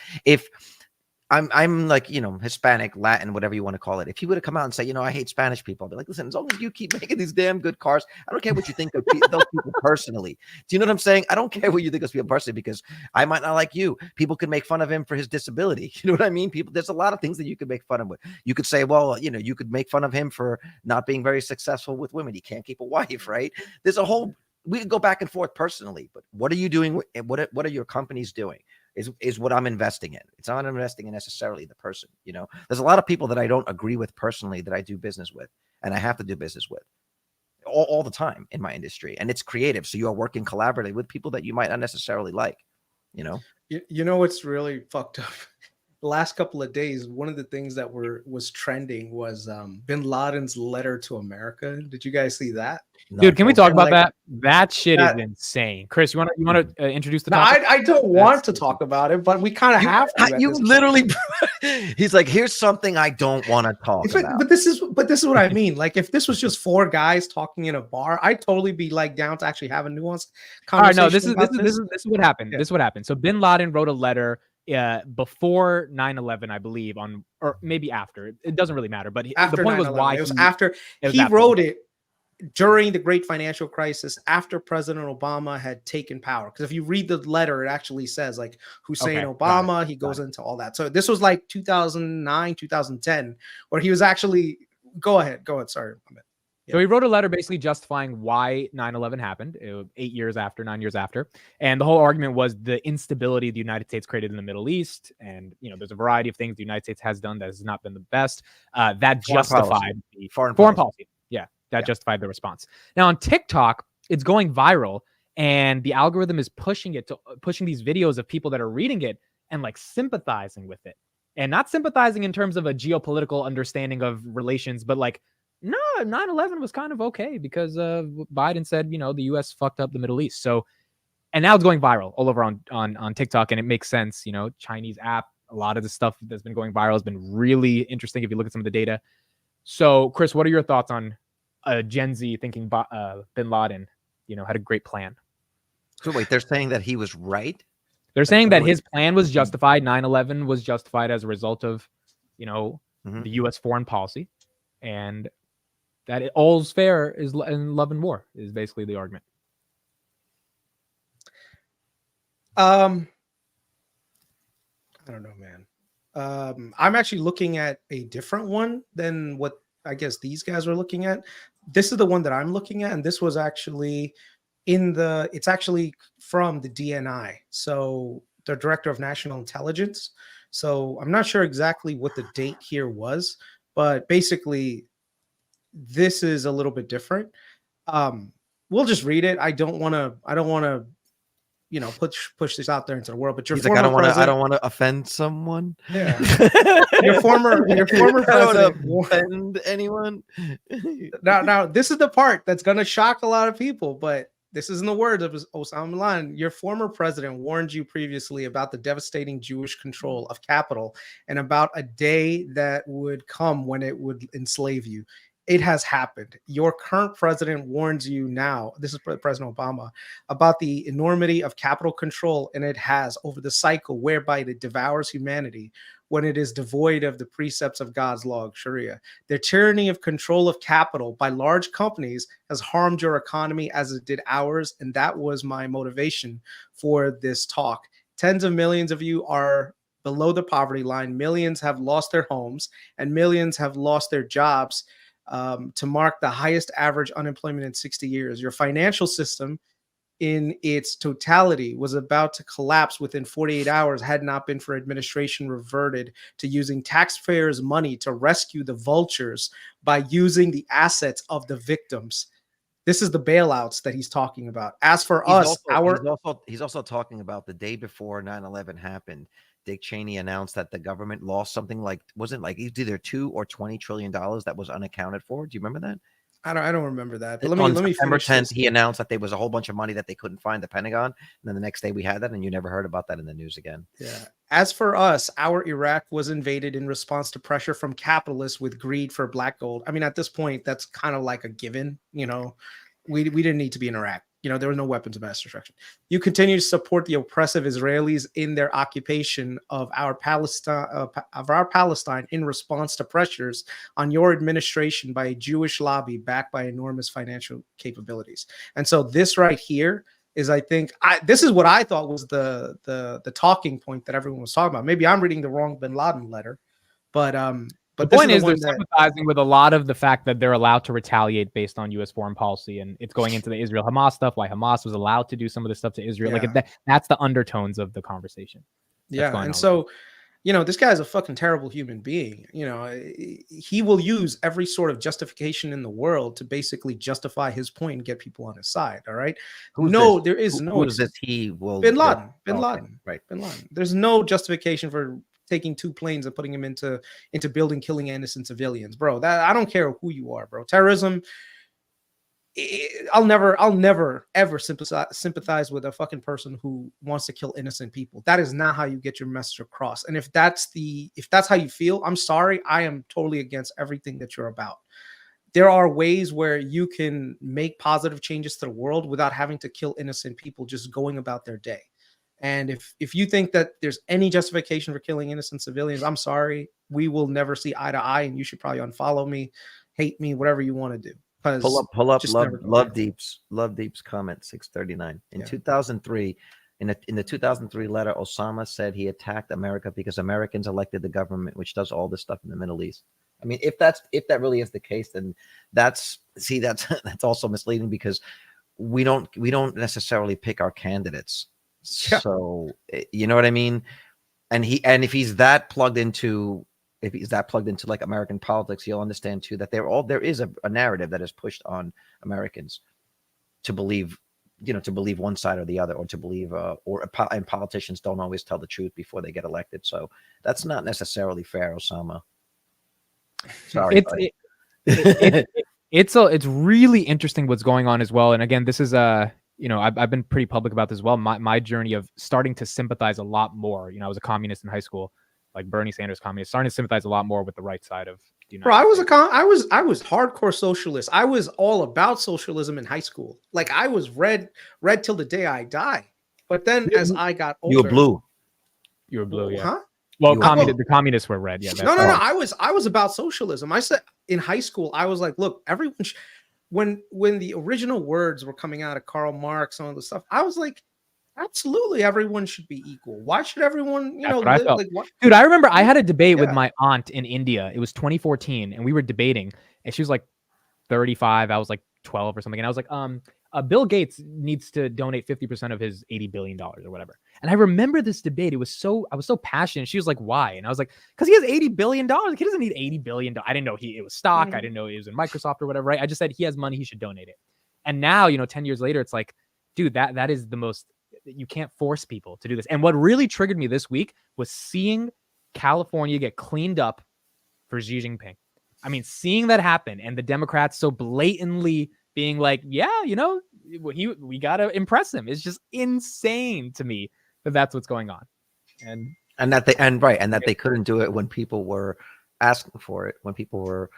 I'm like, Hispanic, Latin, whatever you want to call it. If he would have come out and say, I hate Spanish people, I'd be like, listen, as long as you keep making these damn good cars, I don't care what you think of those people personally. Do you know what I'm saying? I don't care what you think of those people personally, because I might not like you. People could make fun of him for his disability. You know what I mean? There's a lot of things that you could make fun of with. You could say, well, you could make fun of him for not being very successful with women. He can't keep a wife, right? There's a whole, we could go back and forth personally, but what are you doing? What are your companies doing? Is what I'm investing in. It's not investing in necessarily the person. There's a lot of people that I don't agree with personally that I do business with, and I have to do business with all the time in my industry. And it's creative. So you are working collaboratively with people that you might not necessarily like, What's really fucked up? The last couple of days, one of the things that was trending was bin Laden's letter to America. Did you guys see that? Dude, can we talk about like, that? That shit is insane. Chris, you want to introduce the topic? I don't want to talk about it, but we kind of have to. You literally, he's like, here's something I don't want to talk about. But this is what I mean. Like, if this was just four guys talking in a bar, I'd totally be like down to actually have a nuanced conversation. All right, no, this is what happened. Yeah. This is what happened. So bin Laden wrote a letter before 9/11, I believe, or maybe after. It doesn't really matter. But the point was why it was after he wrote it during the great financial crisis, after President Obama had taken power. Because if you read the letter, it actually says like Hussein Obama. He goes into all that. So this was like 2009, 2010, where he was actually. Go ahead. Sorry. So he wrote a letter basically justifying why 9/11 happened 9 years after. And the whole argument was the instability the United States created in the Middle East. And, there's a variety of things the United States has done that has not been the best. That justified the foreign policy. Yeah, that justified the response. Now on TikTok, it's going viral, and the algorithm is pushing these videos of people that are reading it and like sympathizing with it. And not sympathizing in terms of a geopolitical understanding of relations, but like, no, 9/11 was kind of okay because Biden said, the U.S. fucked up the Middle East. So, and now it's going viral all over on TikTok, and it makes sense. Chinese app, a lot of the stuff that's been going viral has been really interesting if you look at some of the data. So, Chris, what are your thoughts on Gen Z thinking bin Laden, had a great plan? So wait, they're saying that he was right? They're saying that his plan was justified. 9/11 was justified as a result of, the U.S. foreign policy, and that all's fair is in love and war is basically the argument. I don't know, man. I'm actually looking at a different one than what I guess these guys were looking at. This is the one that I'm looking at, and this was actually it's actually from the DNI, so the Director of National Intelligence. So I'm not sure exactly what the date here was, but basically this is a little bit different. We'll just read it. I don't want to, push this out there into the world. But your former I don't want to offend someone. Yeah, your former president. I don't want to offend anyone. Now, this is the part that's going to shock a lot of people, but this is in the words of Osama bin Laden. Your former president warned you previously about the devastating Jewish control of capital and about a day that would come when it would enslave you. It has happened. Your current president warns you now, this is President Obama, about the enormity of capital control, and it has over the cycle whereby it devours humanity when it is devoid of the precepts of God's law, Sharia. The tyranny of control of capital by large companies has harmed your economy as it did ours, and that was my motivation for this talk. Tens of millions of you are below the poverty line. Millions have lost their homes, and millions have lost their jobs. To mark the highest average unemployment in 60 years. Your financial system in its totality was about to collapse within 48 hours had not been for administration reverted to using taxpayers' money to rescue the vultures by using the assets of the victims. This is the bailouts that he's talking about. As for he's also talking about the day before 9/11 happened. Dick Cheney announced that the government lost something like, wasn't like either $2 or $20 trillion that was unaccounted for. Do you remember that? I don't remember that. But let me September 10th, he announced that there was a whole bunch of money that they couldn't find the Pentagon. And then the next day we had that, and you never heard about that in the news again. Yeah. As for us, our Iraq was invaded in response to pressure from capitalists with greed for black gold. I mean, at this point, that's kind of like a given, we didn't need to be in Iraq. there were no weapons of mass destruction. You continue to support the oppressive Israelis in their occupation of our Palestine in response to pressures on your administration by a Jewish lobby backed by enormous financial capabilities. And so this right here is, I think, this is what I thought was the talking point that everyone was talking about. Maybe I'm reading the wrong Bin Laden letter, but the point is they're sympathizing with a lot of the fact that they're allowed to retaliate based on U.S. foreign policy, and it's going into the Israel-Hamas stuff, why Hamas was allowed to do some of this stuff to Israel. Yeah. Like that's the undertones of the conversation. Yeah, and so, this guy is a fucking terrible human being. He will use every sort of justification in the world to basically justify his point and get people on his side. All right. There is no. Who is this? He will. Bin Laden. Bin Laden. Okay. Right. Bin Laden. There's no justification for taking 2 planes and putting them into building, killing innocent civilians, bro. That I don't care who you are, bro. Terrorism. I'll never ever sympathize with a fucking person who wants to kill innocent people. That is not how you get your message across. And if that's how you feel, I'm sorry. I am totally against everything that you're about. There are ways where you can make positive changes to the world without having to kill innocent people just going about their day. And if you think that there's any justification for killing innocent civilians, I'm sorry. We will never see eye to eye, and you should probably unfollow me, hate me, whatever you want to do. Pull up. Love Deep's comment 639 in 2003. In the 2003 letter, Osama said he attacked America because Americans elected the government which does all this stuff in the Middle East. I mean, if that really is the case, then that's also misleading, because we don't necessarily pick our candidates. Yeah. So you know what I mean? And if he's that plugged into like American politics, you'll understand too that there is a narrative that is pushed on Americans to believe one side or the other, or to believe and politicians don't always tell the truth before they get elected. So that's not necessarily fair, Osama. Sorry. It's really interesting what's going on as well. And again, this is I've been pretty public about this as well. My journey of starting to sympathize a lot more. I was a communist in high school, like Bernie Sanders communist, starting to sympathize a lot more with the right side of the United States. I was hardcore socialist. I was all about socialism in high school. Like I was red till the day I die. But then as I got older, you were blue. You were blue, yeah. Huh? Well, the communists were red, yeah. No. I was about socialism. I said in high school, I was like, look, everyone. When the original words were coming out of Karl Marx and all this stuff, I was like, absolutely, everyone should be equal. Why should everyone, live like what? Dude, I remember I had a debate with my aunt in India. It was 2014, and we were debating, and she was like 35, I was like 12 or something, and I was like, Bill Gates needs to donate 50% of his $80 billion or whatever. And I remember this debate. I was so passionate. She was like, why? And I was like, because he has $80 billion. He doesn't need $80 billion. I didn't know it was stock. I didn't know it was in Microsoft or whatever, right? I just said he has money, he should donate it. And now, 10 years later, it's like, dude, that is the most, you can't force people to do this. And what really triggered me this week was seeing California get cleaned up for Xi Jinping. I mean, seeing that happen, and the Democrats so blatantly being like, yeah, we got to impress him. It's just insane to me that that's what's going on. And that they couldn't do it when people were asking for it, when people were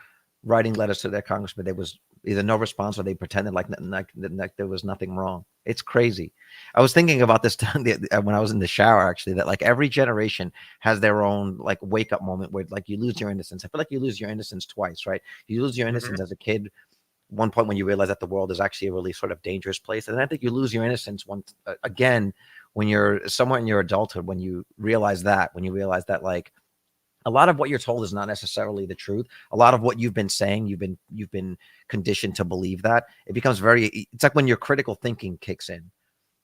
writing letters to their congressman. There was either no response, or they pretended like there was nothing wrong. It's crazy. I was thinking about this when I was in the shower, actually, that like every generation has their own like wake up moment where like you lose your innocence. I feel like you lose your innocence twice, right? You lose your innocence as a kid, one point when you realize that the world is actually a really sort of dangerous place. And then I think you lose your innocence again when you're somewhere in your adulthood, when you realize that like a lot of what you're told is not necessarily the truth. A lot of what you've been saying, you've been conditioned to believe that. It becomes it's like when your critical thinking kicks in,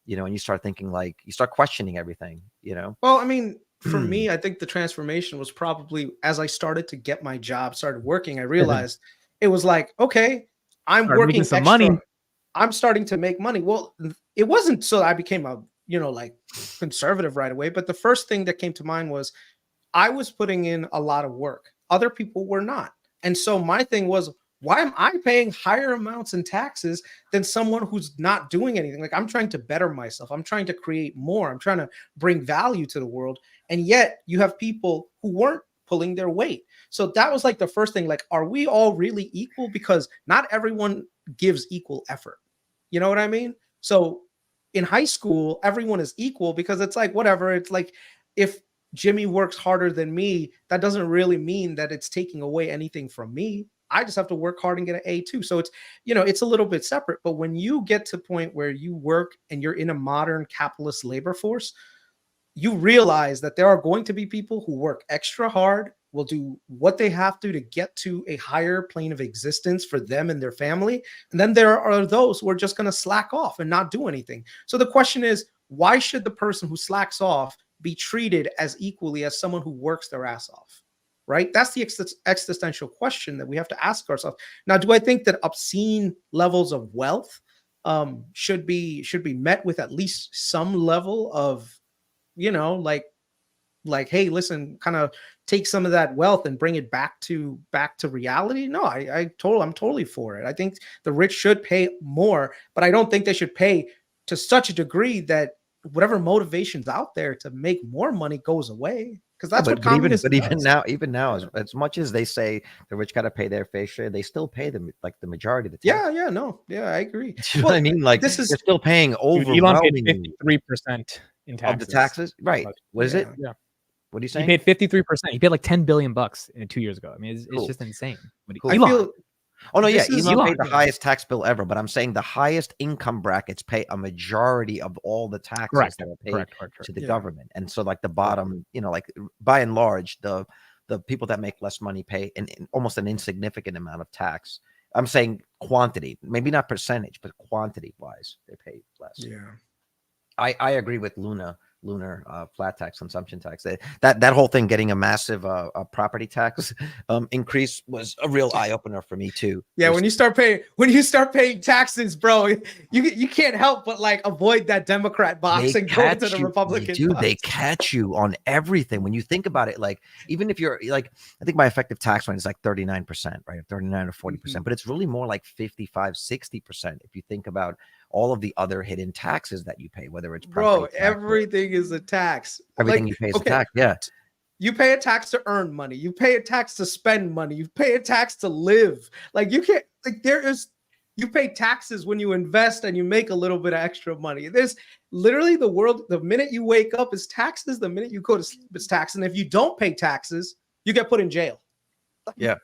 and you start thinking, like you start questioning everything, Well, I mean, for me, I think the transformation was probably as I started to get my job, started working, I realized it was like, okay, I'm working some money. I'm starting to make money. Well, it wasn't so I became a, like conservative right away. But the first thing that came to mind was I was putting in a lot of work. Other people were not. And so my thing was, why am I paying higher amounts in taxes than someone who's not doing anything? Like I'm trying to better myself. I'm trying to create more. I'm trying to bring value to the world. And yet you have people who weren't pulling their weight. So that was like the first thing, like, are we all really equal? Because not everyone gives equal effort. You know what I mean? So in high school, everyone is equal because it's like, whatever. It's like, if Jimmy works harder than me, that doesn't really mean that it's taking away anything from me. I just have to work hard and get an A too. So it's, it's a little bit separate. But when you get to the point where you work and you're in a modern capitalist labor force, you realize that there are going to be people who work extra hard, will do what they have to get to a higher plane of existence for them and their family. And then there are those who are just going to slack off and not do anything. So the question is, why should the person who slacks off be treated as equally as someone who works their ass off? Right? That's the existential question that we have to ask ourselves. Now, do I think that obscene levels of wealth should be met with at least some level of, like, hey, listen, kind of take some of that wealth and bring it back to reality? No, I'm totally for it. I think the rich should pay more, but I don't think they should pay to such a degree that whatever motivation's out there to make more money goes away. Because that's what communism does. Even now, as much as they say the rich got to pay their fair share, they still pay them like the majority of the tax. I agree. You know what I mean? Like, they're still paying Elon paid 53% in taxes. Of the taxes, right? What is it? Yeah. What are you saying? He paid 53%. He paid like $10 billion 2 years ago. I mean, it's just insane. Cool. Elon. Oh no, yeah, Elon paid the highest tax bill ever, but I'm saying the highest income brackets pay a majority of all the taxes that are paid to the government. And so like the bottom, like by and large, the people that make less money pay almost an insignificant amount of tax. I'm saying quantity, maybe not percentage, but quantity wise, they pay less. Yeah. I agree with lunar flat tax, consumption tax. That whole thing, getting a massive property tax increase, was a real eye opener for me too. Yeah, when you start paying taxes, bro, you can't help but like avoid that Democrat box and go to the Republican box. They catch you on everything. When you think about it, like, even if you're like, I think my effective tax rate is like 39%, right? 39 or 40%, but it's really more like 55, 60% if you think about all of the other hidden taxes that you pay, whether it's everything is a tax. Everything you pay is a tax. Yeah. You pay a tax to earn money. You pay a tax to spend money. You pay a tax to live. Like, you can't, like, you pay taxes when you invest and you make a little bit of extra money. There's literally the minute you wake up is taxes. The minute you go to sleep is tax. And if you don't pay taxes, you get put in jail. Yeah.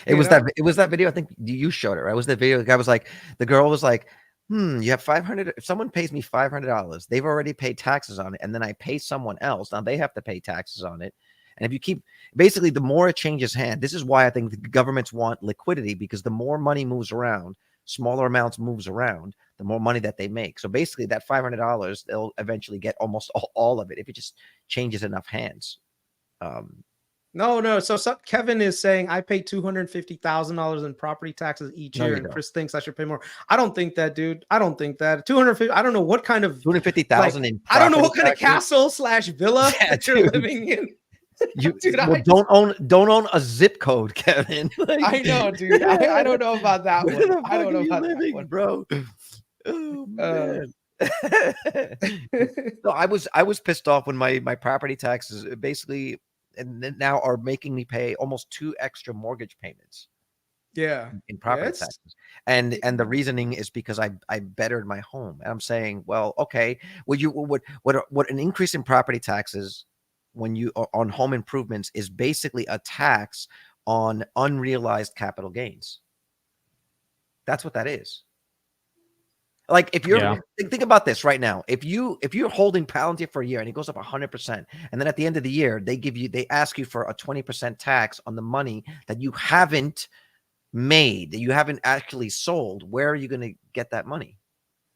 It was that video. I think you showed it, right? It was the video. The girl was like, you have 500. If someone pays me $500, they've already paid taxes on it. And then I pay someone else. Now they have to pay taxes on it. And if you keep, basically, the more it changes hand, this is why I think the governments want liquidity, because the more money moves around, smaller amounts moves around, the more money that they make. So basically that $500, they'll eventually get almost all of it if it just changes enough hands. No. So Kevin is saying I pay $250,000 in property taxes each year, and Chris thinks I should pay more. I don't think that, dude. I don't think that 250. I don't know what kind of 250,000 in. I don't know what kind of castle / villa that you're living in. Don't own a zip code, Kevin. I know, dude. I don't know about that one. I don't know about that one, bro. Oh, man. So I was pissed off when my property taxes basically and now are making me pay almost 2 extra mortgage payments. Yeah, in property taxes, and the reasoning is because I bettered my home, and I'm saying, well, okay, what an increase in property taxes when you on home improvements is basically a tax on unrealized capital gains. That's what that is. Like, if you're think about this right now, if you're holding Palantir for a year and it goes up 100%, and then at the end of the year they ask you for a 20% tax on the money that you haven't made, that you haven't actually sold, where are you going to get that money?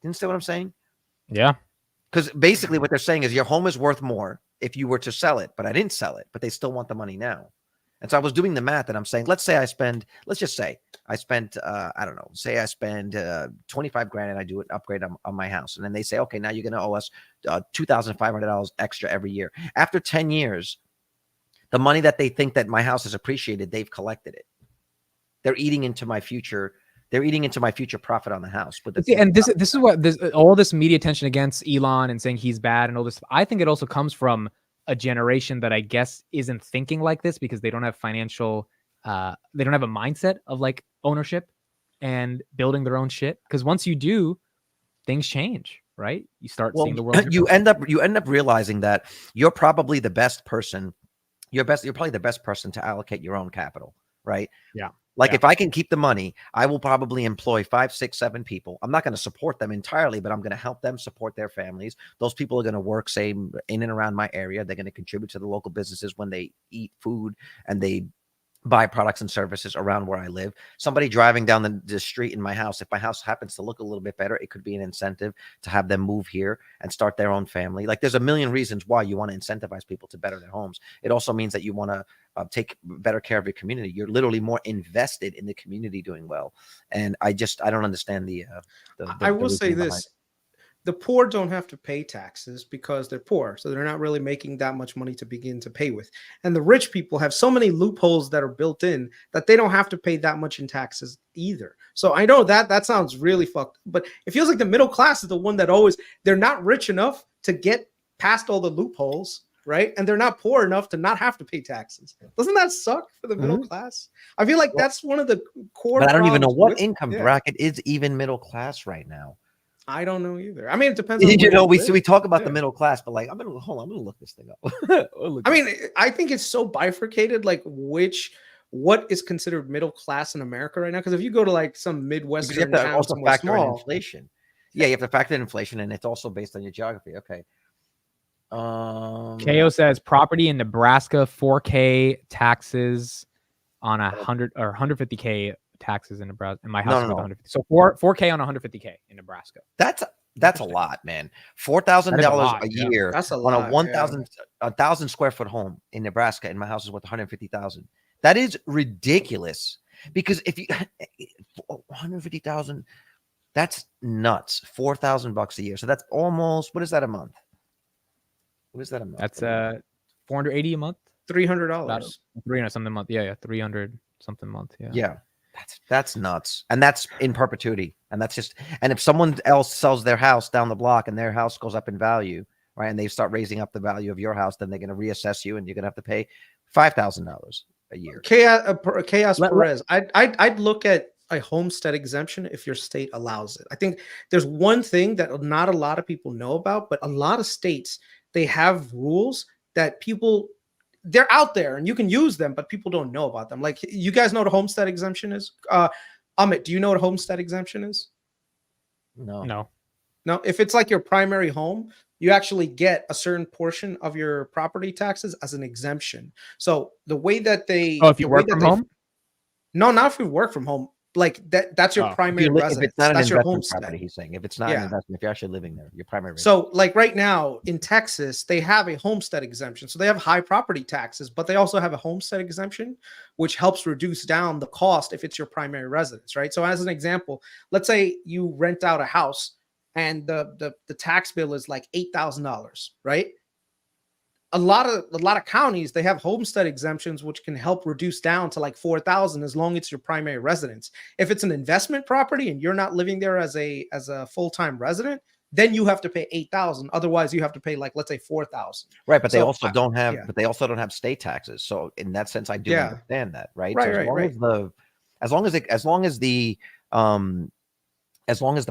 You understand what I'm saying? Yeah. Because basically what they're saying is your home is worth more if you were to sell it, but I didn't sell it, but they still want the money now. And so I was doing the math, and I'm saying, let's just say I spent, I don't know, say I spend 25 grand and I do an upgrade on my house. And then they say, okay, now you're going to owe us $2,500 extra every year. After 10 years, the money that they think that my house is appreciated, they've collected it. They're eating into my future. They're eating into my future profit on the house. But this is what all this media attention against Elon and saying he's bad and all this. I think it also comes from a generation that I guess isn't thinking like this because they don't have financial, they don't have a mindset of like ownership and building their own shit. Because once you do, things change, right? You start Well, seeing the world. you differently. end up realizing that you're probably the best person. You're probably the best person to allocate your own capital, right? Yeah. Like Yeah. if I can keep the money, I will probably employ 5, 6, 7 people. I'm not going to support them entirely, but I'm going to help them support their families. Those people are going to work, say, in and around my area. They're going to contribute to the local businesses when they eat food and they buy products and services around where I live. Somebody driving down the street in my house, if my house happens to look a little bit better, it could be an incentive to have them move here and start their own family. Like there's a million reasons why you want to incentivize people to better their homes. It also means that you want to take better care of your community. You're literally more invested in the community doing well. And I don't understand the I will say reasoning behind this. The poor don't have to pay taxes because they're poor. So they're not really making that much money to begin to pay with. And the rich people have so many loopholes that are built in that they don't have to pay that much in taxes either. So I know that sounds really fucked, but it feels like the middle class is the one that they're not rich enough to get past all the loopholes, right? And they're not poor enough to not have to pay taxes. Doesn't that suck for the middle class? I feel like that's one of the core. But I don't even know what problems income bracket is even middle class right now. I don't know either. I mean, it depends. On we talk about the middle class, but like, I'm gonna look this thing up. I mean, I think it's so bifurcated, like what is considered middle class in America right now? Because if you go to like some Midwestern you have to town, also somewhere factor in small, inflation. Yeah, you have to factor in inflation, and it's also based on your geography. Okay. KO says property in Nebraska, 4K taxes on 100 or 150K taxes in Nebraska. In my house, with 150. So 4K on 150K in Nebraska. That's a lot, man. $4,000 a year. That's a on lot, a 1,000 square foot home in Nebraska. And my house is worth 150,000. That is ridiculous. Because if you 150,000, that's nuts. $4,000 a year. So that's almost, what is that a month? What is that a month? That's $480 a month. $300. 300 something a month. Yeah, 300 something a month. Yeah. That's nuts. And that's in perpetuity. And that's just, and if someone else sells their house down the block and their house goes up in value, right, and they start raising up the value of your house, then they're going to reassess you and you're going to have to pay $5,000 a year. Chaos Perez. I'd look at a homestead exemption if your state allows it. I think there's one thing that not a lot of people know about, but a lot of states, they have rules that they're out there and you can use them, but people don't know about them. Like, you guys know what a homestead exemption is? Amit, do you know what a homestead exemption is? No. If it's like your primary home, you actually get a certain portion of your property taxes as an exemption. So the way that if you work from home? No, not if you work from home. Like that's your primary residence. If it's not that's an your investment homestead. property, he's saying. If it's not an investment, if you're actually living there, your primary residence. So like right now in Texas, they have a homestead exemption. So they have high property taxes, but they also have a homestead exemption, which helps reduce down the cost if it's your primary residence, right? So as an example, let's say you rent out a house and the tax bill is like $8,000, right? A lot of counties, they have homestead exemptions, which can help reduce down to like $4,000 as long as it's your primary residence. If it's an investment property and you're not living there as a full-time resident, then you have to pay $8,000. Otherwise, you have to pay like, let's say $4,000. Right, but they also don't have state taxes. So in that sense, I do understand that, right? So as long as the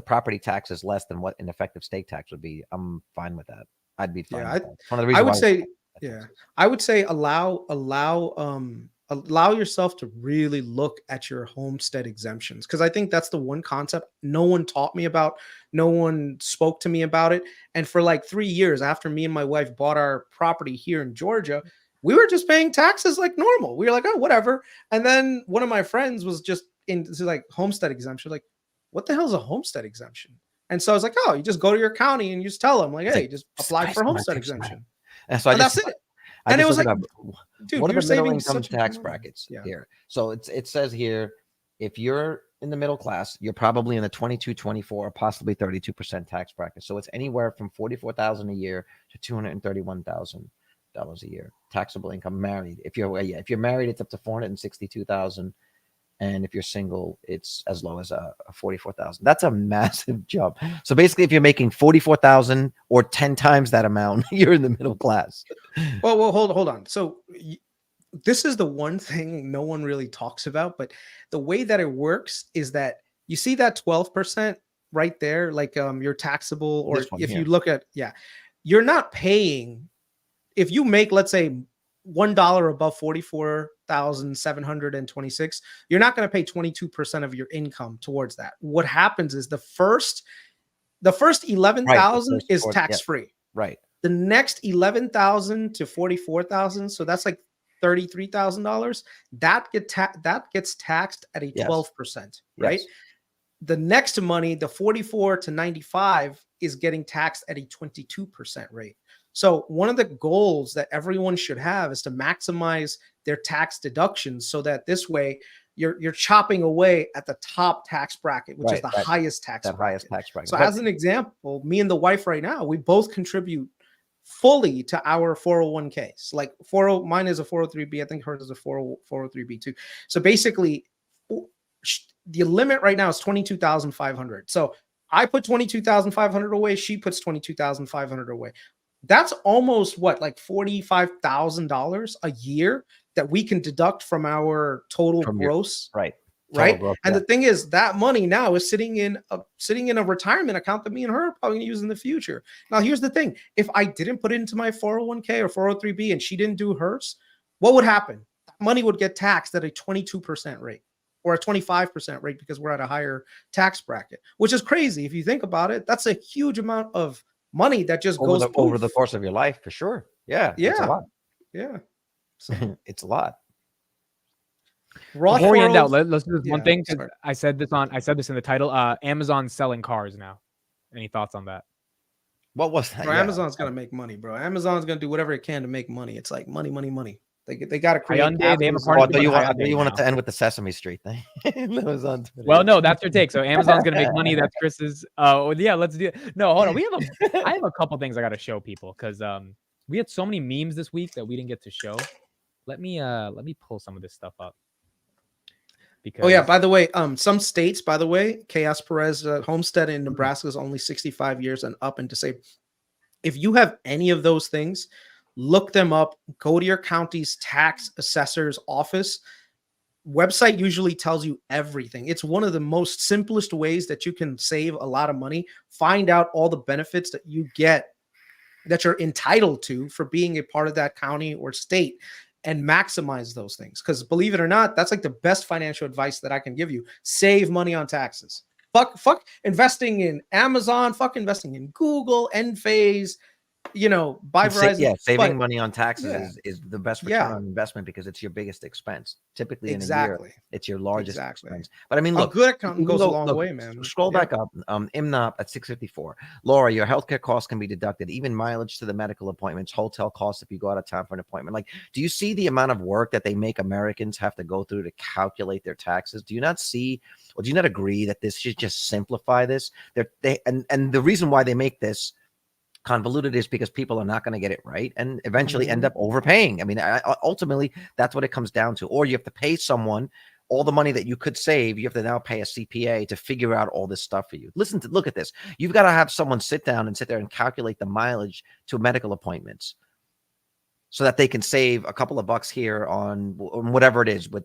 property tax is less than what an effective state tax would be, I'm fine with that. I'd be fine. With that. One of the reasons I would say allow yourself to really look at your homestead exemptions, because I think that's the one concept no one taught me about, no one spoke to me about it. And for like 3 years after me and my wife bought our property here in Georgia, we were just paying taxes like normal. We were like, oh, whatever. And then one of my friends was just into like homestead exemption. Like, what the hell is a homestead exemption? And so I was like, oh, you just go to your county and you just tell them, like, hey, just apply for homestead exemption. And so that's it. And it was like, dude, what are the middle income tax brackets here? So it says here, if you're in the middle class, you're probably in the 22, 24, or possibly 32% tax bracket. So it's anywhere from $44,000 a year to $231,000 a year taxable income married. If you're married, it's up to $462,000. And if you're single, it's as low as $44,000. That's a massive jump. So basically, if you're making $44,000 or 10 times that amount, you're in the middle class. Well, hold on. So this is the one thing no one really talks about, but the way that it works is that you see that 12%, right there, like your taxable, or This one if here. you look at, you're not paying, if you make, let's say, $1 above 44,726, you're not going to pay 22% of your income towards that. What happens is the first 11,000 is tax free. Right. The next 11,000 to 44,000, so that's like $33,000. That gets taxed at a 12%, right? Yes. The next money, the 44 to 95, is getting taxed at a 22% rate. So one of the goals that everyone should have is to maximize their tax deductions, so that this way you're chopping away at the top tax bracket, which is the highest tax bracket. So as an example, me and the wife right now, we both contribute fully to our 401ks. Like mine is a 403b. I think hers is a 403b too. So basically, the limit right now is 22,500. So I put 22,500 away. She puts 22,500 away. That's almost what, like $45,000 a year that we can deduct from our total gross. Right. Gross, and the thing is, that money now is sitting in a retirement account that me and her are probably going to use in the future. Now, here's the thing: if I didn't put it into my 401k or 403b and she didn't do hers, what would happen? That money would get taxed at a 22% rate or a 25% rate, because we're at a higher tax bracket, which is crazy if you think about it. That's a huge amount of money that just goes over the course of your life, for sure. Yeah. It's a lot. Yeah. So it's a lot. Before we end out, let's do this one thing. I said this in the title. Amazon's selling cars now. Any thoughts on that? What was that? Bro, Amazon's gonna make money, bro. Amazon's gonna do whatever it can to make money. It's like money. They got to create. Hyundai, they have a part you wanted to end with the Sesame Street thing. Well, no, that's your take. So Amazon's gonna make money. That's Chris's. Yeah, let's do it. No, hold on. I have a couple things I got to show people, because we had so many memes this week that we didn't get to show. Let me pull some of this stuff up. Because by the way, some states, by the way, Chaos Perez homestead in Nebraska is only 65 years and up and disabled. If you have any of those things, look them up. Go to your county's tax assessor's office. Website usually tells you everything. It's one of the most simplest ways that you can save a lot of money. Find out all the benefits that you get, that you're entitled to for being a part of that county or state, and maximize those things. Because believe it or not, that's like the best financial advice that I can give you. Save money on taxes. Fuck investing in Amazon, fuck investing in Google, Enphase, buy Verizon. Saving money on taxes is the best return on investment, because it's your biggest expense. Typically in a year, it's your largest expense. But I mean, look, a good accountant goes a long way, man. Scroll back up. IMNOP at 654. Laura, your healthcare costs can be deducted, even mileage to the medical appointments, hotel costs if you go out of town for an appointment. Like, do you see the amount of work that they make Americans have to go through to calculate their taxes? Do you not see, or do you not agree that this should just simplify this? And the reason why they make this convoluted is because people are not going to get it right and eventually end up overpaying. I mean, ultimately, that's what it comes down to. Or you have to pay someone all the money that you could save. You have to now pay a CPA to figure out all this stuff for you. Look at this. You've got to have someone sit there and calculate the mileage to medical appointments, so that they can save a couple of bucks here on whatever it is with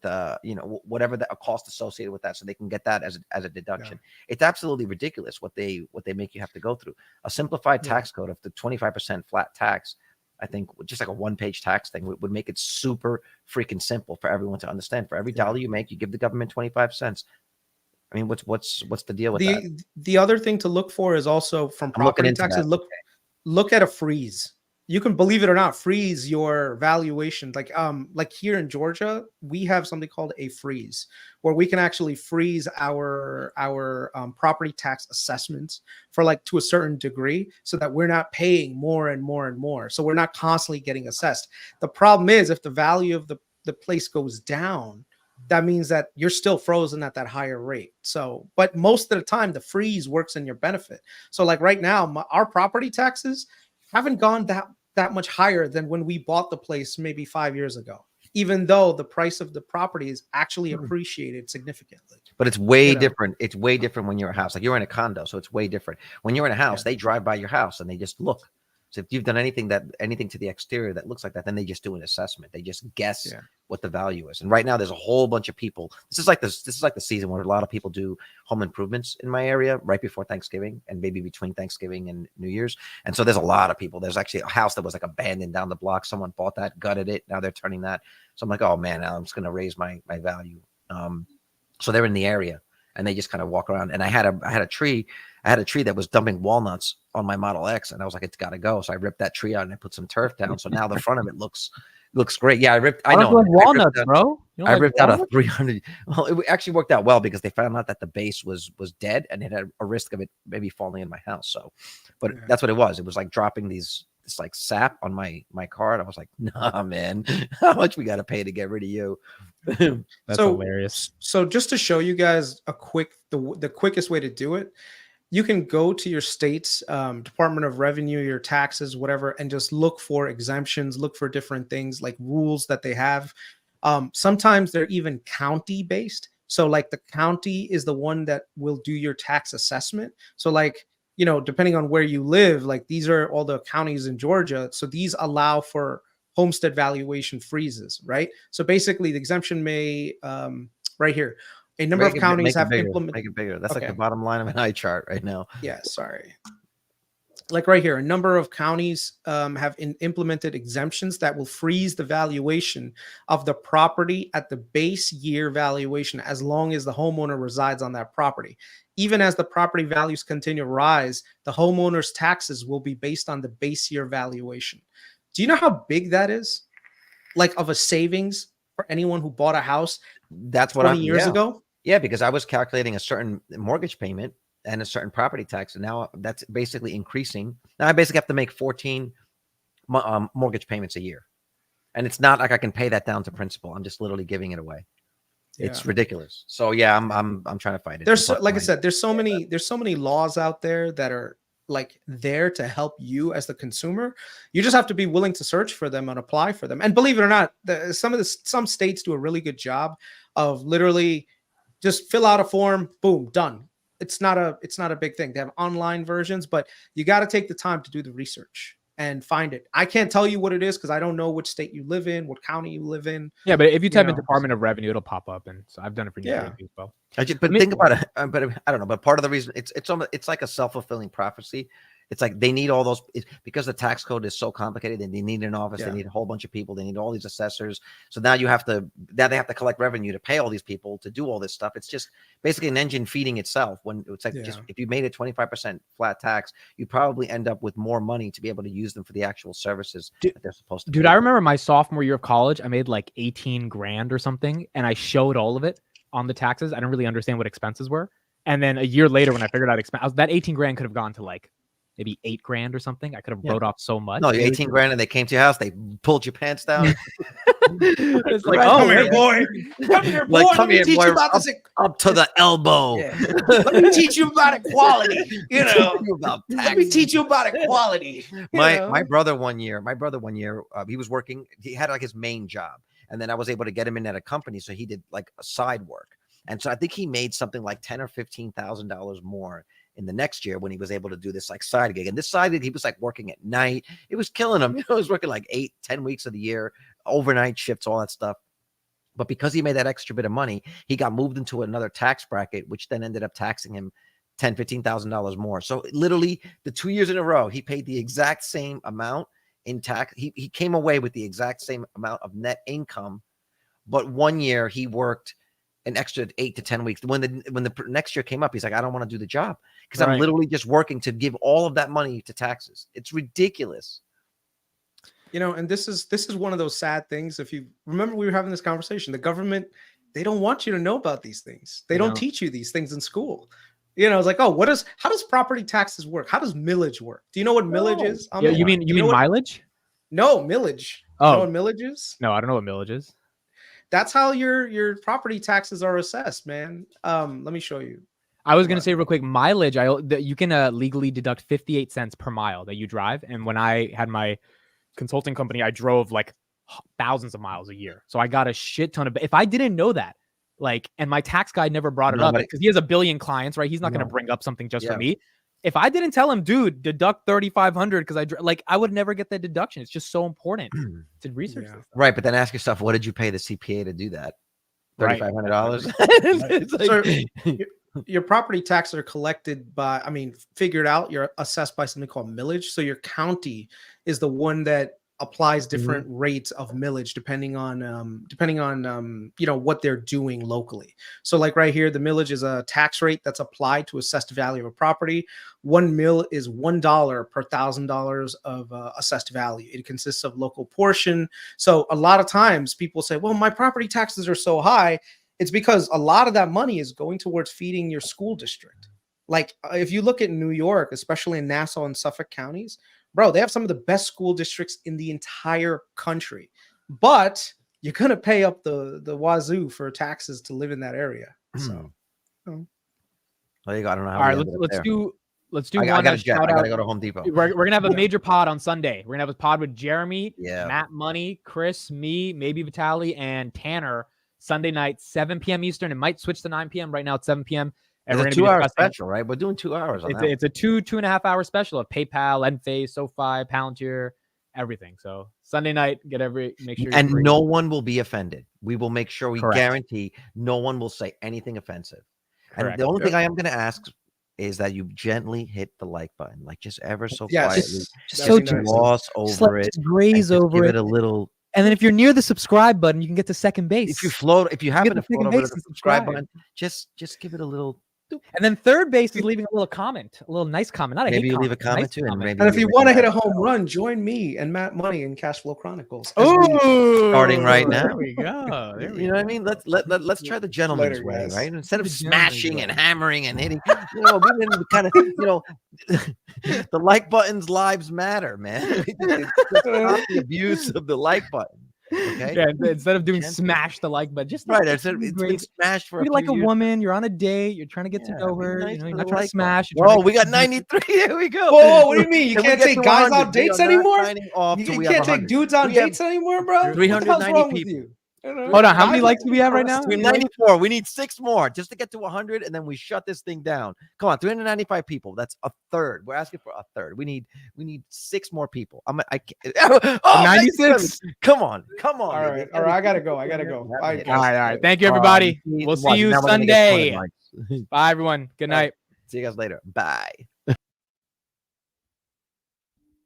whatever the cost associated with that, so they can get that as a deduction. It's absolutely ridiculous what they make you have to go through. A simplified tax code of the 25% flat tax, I think, just like a one-page tax thing, would make it super freaking simple for everyone to understand. For every dollar you make, you give the government 25 cents. I mean, what's the deal with that? The other thing to look for is also from property taxes. Look at a freeze. You can, believe it or not, freeze your valuation. Like here in Georgia, we have something called a freeze, where we can actually freeze our property tax assessments for to a certain degree, so that we're not paying more and more and more. So we're not constantly getting assessed. The problem is, if the value of the place goes down, that means that you're still frozen at that higher rate. So, but most of the time, the freeze works in your benefit. So like right now, our property taxes haven't gone that much higher than when we bought the place maybe 5 years ago, even though the price of the property is actually appreciated significantly. But it's way different. It's way different when you're a house. Like, you're in a condo, so it's way different. When you're in a house, they drive by your house and they just look. So if you've done anything to the exterior that looks like that, then they just do an assessment. They just guess what the value is. And right now there's a whole bunch of people. This is like the season where a lot of people do home improvements in my area right before Thanksgiving and maybe between Thanksgiving and New Year's. And so there's a lot of people. There's actually a house that was like abandoned down the block. Someone bought that, gutted it. Now they're turning that. So I'm like, oh man, I'm just going to raise my value. So they're in the area and they just kind of walk around. And I had a tree that was dumping walnuts on my Model X, and I was like, it's got to go. So I ripped that tree out and I put some turf down. So now the front of it looks great. Yeah, I know. Like walnuts, bro. I ripped out a 300. Well, it actually worked out well because they found out that the base was dead and it had a risk of it maybe falling in my house. So, but that's what it was. It was like dropping this like sap on my car. And I was like, nah, man, how much we got to pay to get rid of you? That's hilarious. So just to show you guys the quickest way to do it, you can go to your state's Department of Revenue, your taxes, whatever, and just look for exemptions, look for different things like rules that they have. Sometimes they're even county based. So like the county is the one that will do your tax assessment. So like, you know, depending on where you live, like these are all the counties in Georgia. So these allow for homestead valuation freezes, right? So basically the exemption may, right here, a number of counties have implemented. Make it bigger. That's like the bottom line of an eye chart right now. Yeah, sorry. Like right here, a number of counties have implemented exemptions that will freeze the valuation of the property at the base year valuation as long as the homeowner resides on that property. Even as the property values continue to rise, the homeowner's taxes will be based on the base year valuation. Do you know how big that is? Like of a savings for anyone who bought a house that's what 20 years ago? Yeah, because I was calculating a certain mortgage payment and a certain property tax, and now that's basically increasing. Now I basically have to make 14 mortgage payments a year, and it's not like I can pay that down to principal. I'm just literally giving it away. It's ridiculous. So yeah, I'm trying to fight it. There's like I said, there's so many laws out there that are like there to help you as the consumer. You just have to be willing to search for them and apply for them. And believe it or not, some states do a really good job of literally just fill out a form, boom, done. It's not a big thing. They have online versions, but you got to take the time to do the research and find it. I can't tell you what it is because I don't know which state you live in, what county you live in. Yeah, but if you type in Department of Revenue, it'll pop up, and so I've done it for New York as well. Think about it. But I don't know. But part of the reason it's like a self-fulfilling prophecy. It's like they need all those because the tax code is so complicated and they need an office. They need a whole bunch of people. They need all these assessors. So now they have to collect revenue to pay all these people to do all this stuff. It's just basically an engine feeding itself. When it's like just if you made it 25% flat tax, you probably end up with more money to be able to use them for the actual services that they're supposed to. Dude, I remember my sophomore year of college, I made like 18 grand or something, and I showed all of it on the taxes. I didn't really understand what expenses were. And then a year later, when I figured out that 18 grand could have gone to like maybe 8 grand or something. I could have wrote off so much. No, 18 grand and they came to your house. They pulled your pants down. It's like, come here, boy. Come here, boy. Come here, boy. Up to the elbow. Yeah. Let me teach you about equality. Let me teach you about equality. My brother one year, he was working. He had like his main job. And then I was able to get him in at a company. So he did like a side work. And so I think he made something like $10,000 or $15,000 more in the next year when he was able to do this like side gig. And this side gig, he was like working at night. It was killing him. He was working like 8-10 weeks of the year, overnight shifts, all that stuff. But because he made that extra bit of money, he got moved into another tax bracket, which then ended up taxing him $10,000-$15,000 more. So literally the 2 years in a row, he paid the exact same amount in tax. He came away with the exact same amount of net income. But 1 year he worked an extra 8 to 10 weeks. When the next year came up, he's like, I don't want to do the job because I'm literally just working to give all of that money to taxes. It's ridiculous. And this is one of those sad things. If you remember, we were having this conversation. The government, they don't want you to know about these things. They don't teach you these things in school. It's like, how does property taxes work? How does millage work? Do you know what millage is? You mean mileage? No, millage. Oh, you know what millage is? No, I don't know what millage is. That's how your property taxes are assessed, man. Let me show you. I was going to say real quick, mileage, you can legally deduct 58 cents per mile that you drive. And when I had my consulting company, I drove like thousands of miles a year. So I got a shit ton of, if I didn't know that, and my tax guy never brought it up because he has a billion clients, right? He's not going to bring up something just for me. if I didn't tell him, dude, deduct 3,500 because I would never get that deduction. It's just so important to research this stuff. Right, but then ask yourself, what did you pay the CPA to do that? Right. $3,500. It's like, Your property taxes are collected by, figured out, you're assessed by something called millage. So your county is the one that applies different rates of millage depending on what they're doing locally. So like right here, the millage is a tax rate that's applied to assessed value of a property. 1 mil is $1 per $1,000 of assessed value. It consists of local portion. So a lot of times people say, well, my property taxes are so high. It's because a lot of that money is going towards feeding your school district. Like if you look at New York, especially in Nassau and Suffolk counties, bro, they have some of the best school districts in the entire country. But you're going to pay up the wazoo for taxes to live in that area. So there you go. I don't know how. All right, let's do I one. gotta shout I gotta out. go to Home Depot. We're gonna have a major pod on Sunday. We're gonna have a pod with Jeremy, Yeah. Matt Money, Chris, me, maybe VITALY, and Tanner. Sunday night, 7 p.m. Eastern. It might switch to 9 p.m. Right now, it's 7 p.m. And It's a 2-hour special, right? We're doing 2 hours on that. It's a 2.5 hour special of PayPal, Enphase, SoFi, Palantir, everything. So Sunday night, make sure. And no one will be offended. We will make sure we Correct. guarantee no one will say anything offensive. Correct. And the only thing I am going to ask is that you gently hit the like button, like just ever so Yes. quietly. Just Just so gloss Just over let it. it graze and just over give it. it a little. And then if you're near the subscribe button, you can get to second base. If you happen to the float second over to base the and subscribe subscribe. button, just give it a little. And then third base is leaving a little comment, a little nice comment. Not a Maybe hate you leave a comment, comment too, and maybe. And if you ring want to back. hit a home run, join me and Matt Money in Cash Flow Chronicles. Starting right now. There we go. There we You know what I mean? Let's try the gentleman's Later, way, guys. right? Instead of The gentleman's smashing way. and hammering and hitting, we've been kind of, the like buttons lives matter, man. Just stop the abuse of the like button. Okay. Yeah, instead of doing Gently. smash the like button, just Right. like, It's been great. smashed for Be a like a few years. woman. You're on a date. You're trying to get to Yeah, know be her. nice You're with not the trying to like smash. button. Oh, we got 93. Here we go. Whoa, what do you mean? You Can we can't get take to guys 100? on dates We are not anymore? signing off till You we have can't take 100. dudes on We have dates anymore, bro? What the hell's 390 wrong with people. you? Hold on. How many likes do we have right now? Between 94, we need 6 more just to get to 100, and then we shut this thing down. Come on, 395 people. That's a third. We're asking for a third. We need 6 more people. I can't. 96. Come on. All right, I gotta go. Bye, All guys. right. Thank you, everybody. We'll see you Sunday. Bye, everyone. Good night. See you guys later. Bye.